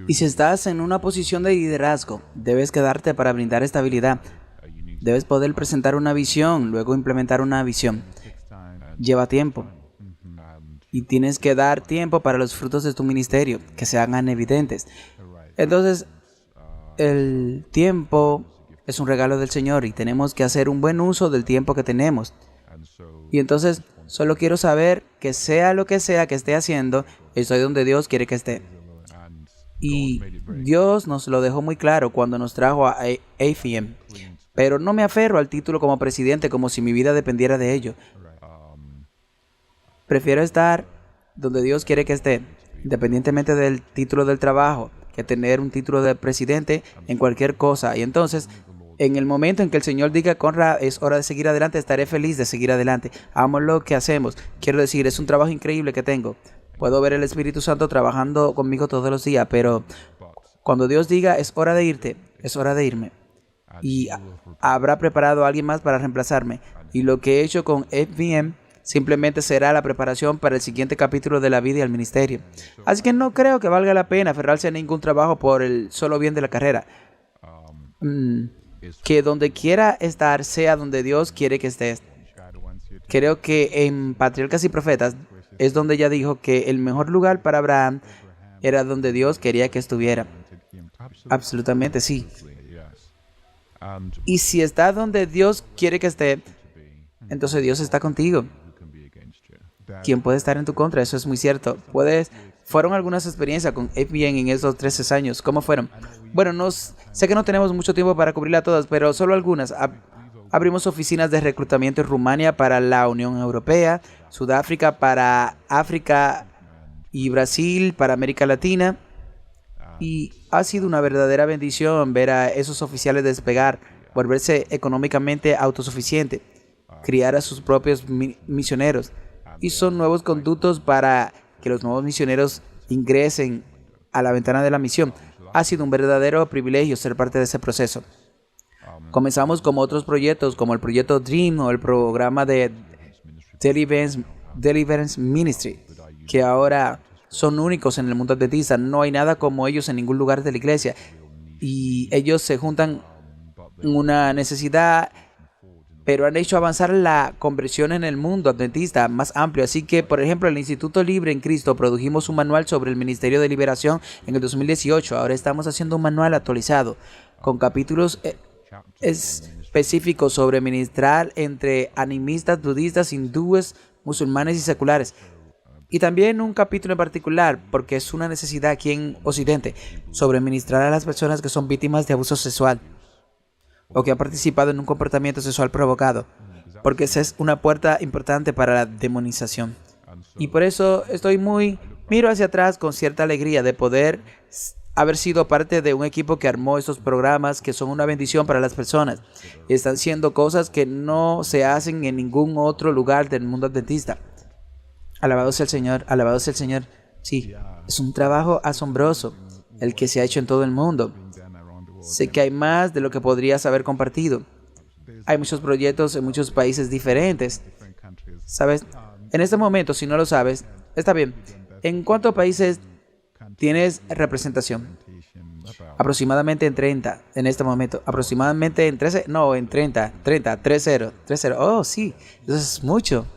Y si estás en una posición de liderazgo, debes quedarte para brindar estabilidad. Debes poder presentar una visión, luego implementar una visión. Lleva tiempo. Y tienes que dar tiempo para los frutos de tu ministerio, que se hagan evidentes. Entonces, el tiempo es un regalo del Señor y tenemos que hacer un buen uso del tiempo que tenemos. Y entonces, solo quiero saber que sea lo que sea que esté haciendo, estoy donde Dios quiere que esté. Y Dios nos lo dejó muy claro cuando nos trajo a AFM. Pero no me aferro al título como presidente como si mi vida dependiera de ello. Prefiero estar donde Dios quiere que esté, independientemente del título del trabajo, que tener un título de presidente en cualquier cosa. Y entonces, en el momento en que el Señor diga, Conrad, es hora de seguir adelante, estaré feliz de seguir adelante. Amo lo que hacemos. Quiero decir, es un trabajo increíble que tengo. Puedo ver el Espíritu Santo trabajando conmigo todos los días, pero cuando Dios diga, es hora de irte, es hora de irme. Y habrá preparado a alguien más para reemplazarme. Y lo que he hecho con FBM simplemente será la preparación para el siguiente capítulo de la vida y el ministerio. Así que no creo que valga la pena aferrarse a ningún trabajo por el solo bien de la carrera. Que donde quiera estar sea donde Dios quiere que estés. Creo que en Patriarcas y Profetas es donde ella dijo que el mejor lugar para Abraham era donde Dios quería que estuviera. Absolutamente sí. Y si está donde Dios quiere que esté, entonces Dios está contigo. ¿Quién puede estar en tu contra? Eso es muy cierto. Fueron algunas experiencias con FBN en esos 13 años. ¿Cómo fueron? Bueno, sé que no tenemos mucho tiempo para cubrirlas todas, pero solo algunas. Abrimos oficinas de reclutamiento en Rumania para la Unión Europea, Sudáfrica para África y Brasil para América Latina. Y ha sido una verdadera bendición ver a esos oficiales despegar, volverse económicamente autosuficientes, criar a sus propios misioneros. Y son nuevos conductos para que los nuevos misioneros ingresen a la ventana de la misión. Ha sido un verdadero privilegio ser parte de ese proceso. Comenzamos como otros proyectos, como el proyecto Dream o el programa de Deliverance Ministry, que ahora son únicos en el mundo adventista. No hay nada como ellos en ningún lugar de la iglesia. Y ellos se juntan en una necesidad, pero han hecho avanzar la conversión en el mundo adventista más amplio. Así que, por ejemplo, el Instituto Libre en Cristo produjimos un manual sobre el Ministerio de Liberación en el 2018. Ahora estamos haciendo un manual actualizado con capítulos específicos sobre ministrar entre animistas, budistas, hindúes, musulmanes y seculares. Y también un capítulo en particular, porque es una necesidad aquí en Occidente, sobre ministrar a las personas que son víctimas de abuso sexual o que han participado en un comportamiento sexual provocado, porque esa es una puerta importante para la demonización. Y por eso miro hacia atrás con cierta alegría de poder haber sido parte de un equipo que armó estos programas que son una bendición para las personas. Están haciendo cosas que no se hacen en ningún otro lugar del mundo adventista. Alabado sea el Señor, alabado sea el Señor. Sí, es un trabajo asombroso el que se ha hecho en todo el mundo. Sé que hay más de lo que podrías haber compartido. Hay muchos proyectos en muchos países diferentes. ¿Sabes? En este momento, si no lo sabes, está bien. ¿En cuántos países tienes representación? Aproximadamente en 30 en este momento. Aproximadamente en 13, no, en 30, 30. Oh, sí, eso es mucho.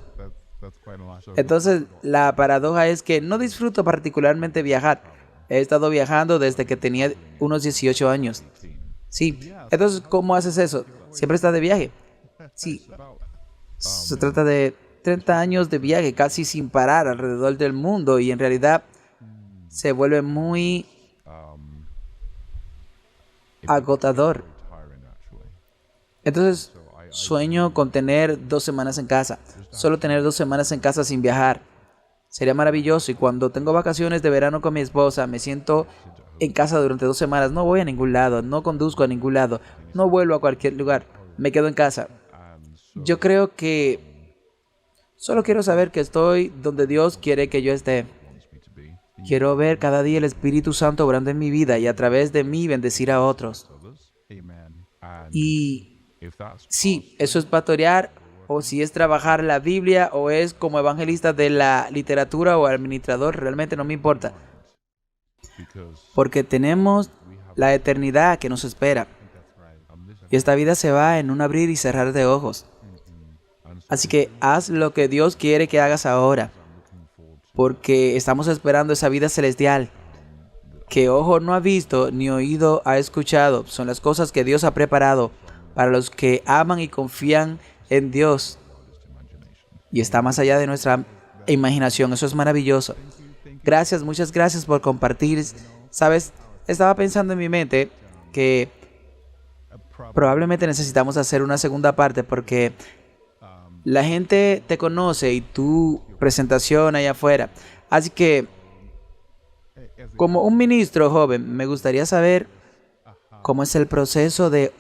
Entonces, la paradoja es que no disfruto particularmente viajar. He estado viajando desde que tenía unos 18 años. Sí. Entonces, ¿cómo haces eso? ¿Siempre estás de viaje? Sí. Se trata de 30 años de viaje casi sin parar alrededor del mundo y en realidad se vuelve muy agotador. Entonces, sueño con tener 2 semanas en casa. Solo tener 2 semanas en casa sin viajar. Sería maravilloso. Y cuando tengo vacaciones de verano con mi esposa, me siento en casa durante 2 semanas. No voy a ningún lado, no conduzco a ningún lado, no vuelvo a cualquier lugar. Me quedo en casa. Yo creo que solo quiero saber que estoy donde Dios quiere que yo esté. Quiero ver cada día el Espíritu Santo obrando en mi vida y a través de mí bendecir a otros. Y sí, eso es pastorear, o si es trabajar la Biblia, o es como evangelista de la literatura o administrador, realmente no me importa. Porque tenemos la eternidad que nos espera. Y esta vida se va en un abrir y cerrar de ojos. Así que haz lo que Dios quiere que hagas ahora. Porque estamos esperando esa vida celestial. Que ojo no ha visto ni oído ha escuchado. Son las cosas que Dios ha preparado para los que aman y confían en Dios. Y está más allá de nuestra imaginación. Eso es maravilloso. Gracias, muchas gracias por compartir. Sabes, estaba pensando en mi mente que probablemente necesitamos hacer una segunda parte porque la gente te conoce y tu presentación allá afuera. Así que, como un ministro joven, me gustaría saber cómo es el proceso de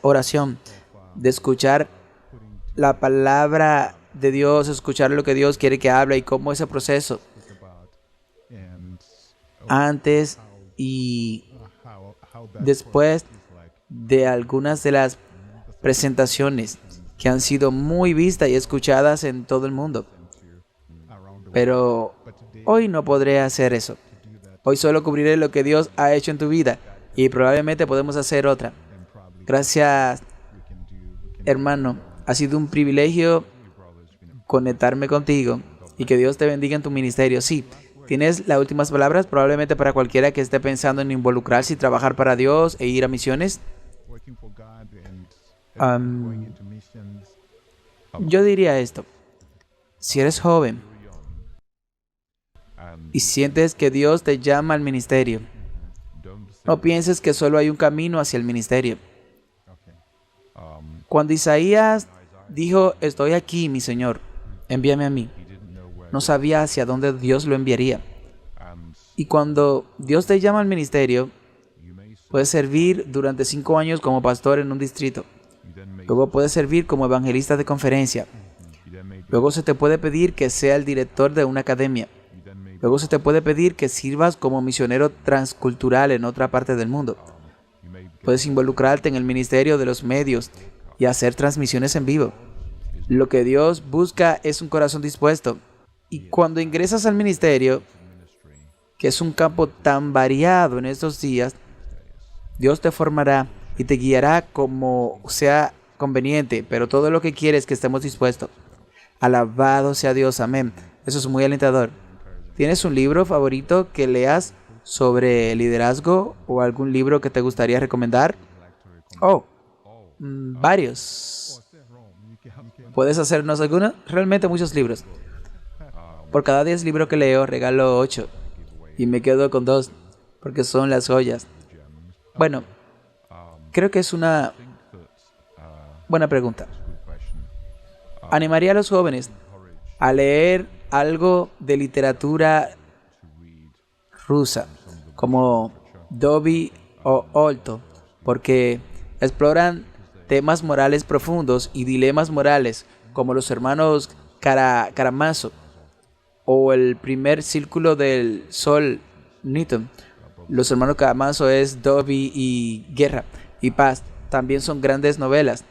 oración, de escuchar la palabra de Dios, escuchar lo que Dios quiere que hable y cómo ese proceso antes y después de algunas de las presentaciones que han sido muy vistas y escuchadas en todo el mundo. Pero hoy no podré hacer eso. Hoy solo cubriré lo que Dios ha hecho en tu vida y probablemente podemos hacer otra. Gracias, hermano. Ha sido un privilegio conectarme contigo y que Dios te bendiga en tu ministerio. Sí, tienes las últimas palabras probablemente para cualquiera que esté pensando en involucrarse y trabajar para Dios e ir a misiones. Yo diría esto. Si eres joven y sientes que Dios te llama al ministerio, no pienses que solo hay un camino hacia el ministerio. Cuando Isaías dijo, estoy aquí, mi Señor, envíame a mí, no sabía hacia dónde Dios lo enviaría. Y cuando Dios te llama al ministerio, puedes servir durante 5 años como pastor en un distrito. Luego puedes servir como evangelista de conferencia. Luego se te puede pedir que sea el director de una academia. Luego se te puede pedir que sirvas como misionero transcultural en otra parte del mundo. Puedes involucrarte en el ministerio de los medios y hacer transmisiones en vivo. Lo que Dios busca es un corazón dispuesto. Y cuando ingresas al ministerio, que es un campo tan variado en estos días, Dios te formará y te guiará como sea conveniente, pero todo lo que quiere es que estemos dispuestos. Alabado sea Dios, amén. Eso es muy alentador. ¿Tienes un libro favorito que leas sobre liderazgo o algún libro que te gustaría recomendar? Varios. ¿Puedes hacernos alguno? Realmente muchos libros. Por cada 10 libros que leo, regalo 8 y me quedo con 2 porque son las joyas. Bueno, creo que es una buena pregunta. Animaría a los jóvenes a leer algo de literatura rusa, como Dobby o Olto, porque exploran temas morales profundos y dilemas morales, como los hermanos Karamazov o el primer círculo del sol Newton. Los hermanos Karamazov es Dobby y Guerra y Paz. También son grandes novelas.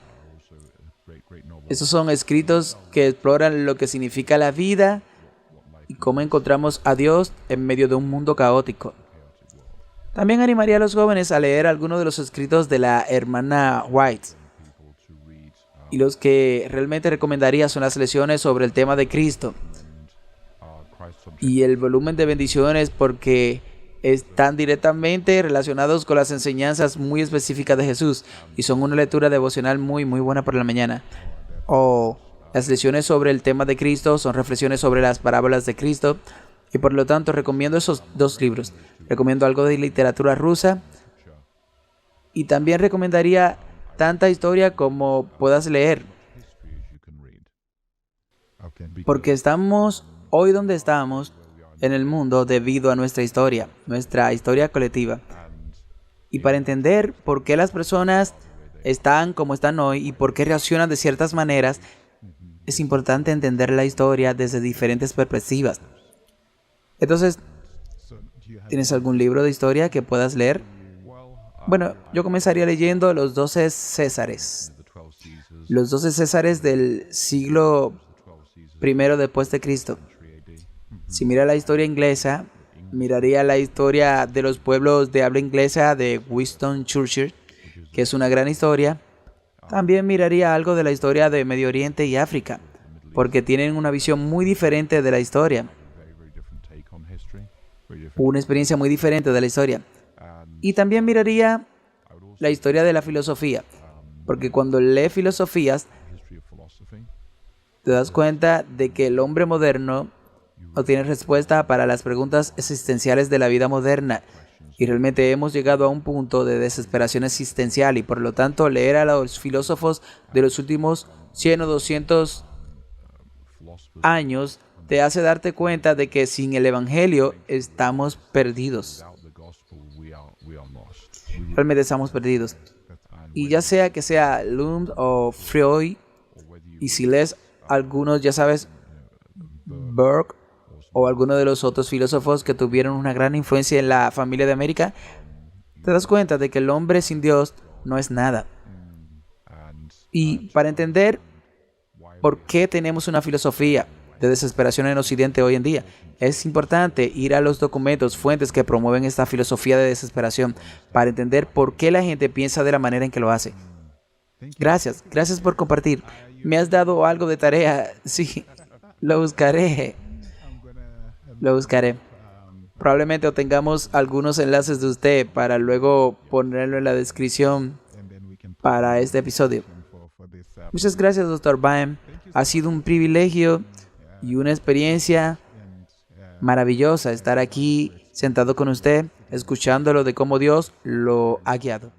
Estos son escritos que exploran lo que significa la vida y cómo encontramos a Dios en medio de un mundo caótico. También animaría a los jóvenes a leer algunos de los escritos de la hermana White. Y los que realmente recomendaría son las lecciones sobre el tema de Cristo y el volumen de bendiciones, porque están directamente relacionados con las enseñanzas muy específicas de Jesús y son una lectura devocional muy buena por la mañana. O las lecciones sobre el tema de Cristo son reflexiones sobre las parábolas de Cristo. Y por lo tanto recomiendo esos dos libros. Recomiendo algo de literatura rusa y también recomendaría tanta historia como puedas leer. Porque estamos hoy donde estamos en el mundo debido a nuestra historia colectiva. Y para entender por qué las personas están como están hoy y por qué reaccionan de ciertas maneras, es importante entender la historia desde diferentes perspectivas. Entonces, ¿tienes algún libro de historia que puedas leer? Bueno, yo comenzaría leyendo Los 12 Césares. Los 12 Césares del siglo I después de Cristo. Si mira la historia inglesa, miraría la historia de los pueblos de habla inglesa de Winston Churchill, que es una gran historia. También miraría algo de la historia de Medio Oriente y África, porque tienen una visión muy diferente de la historia. Una experiencia muy diferente de la historia. Y también miraría la historia de la filosofía, porque cuando lees filosofías, te das cuenta de que el hombre moderno no tiene respuesta para las preguntas existenciales de la vida moderna. Y realmente hemos llegado a un punto de desesperación existencial y por lo tanto leer a los filósofos de los últimos 100 o 200 años te hace darte cuenta de que sin el Evangelio estamos perdidos. Realmente estamos perdidos. Y ya sea que sea Lund o Freud, y si lees algunos, ya sabes, Burke o alguno de los otros filósofos que tuvieron una gran influencia en la familia de América, te das cuenta de que el hombre sin Dios no es nada. Y para entender por qué tenemos una filosofía de desesperación en Occidente hoy en día, es importante ir a los documentos, fuentes que promueven esta filosofía de desesperación para entender por qué la gente piensa de la manera en que lo hace. Gracias por compartir. Me has dado algo de tarea. Sí, lo buscaré. Probablemente obtengamos algunos enlaces de usted para luego ponerlo en la descripción para este episodio. Muchas gracias, Dr. Baum. Ha sido un privilegio y una experiencia maravillosa estar aquí sentado con usted, escuchándolo de cómo Dios lo ha guiado.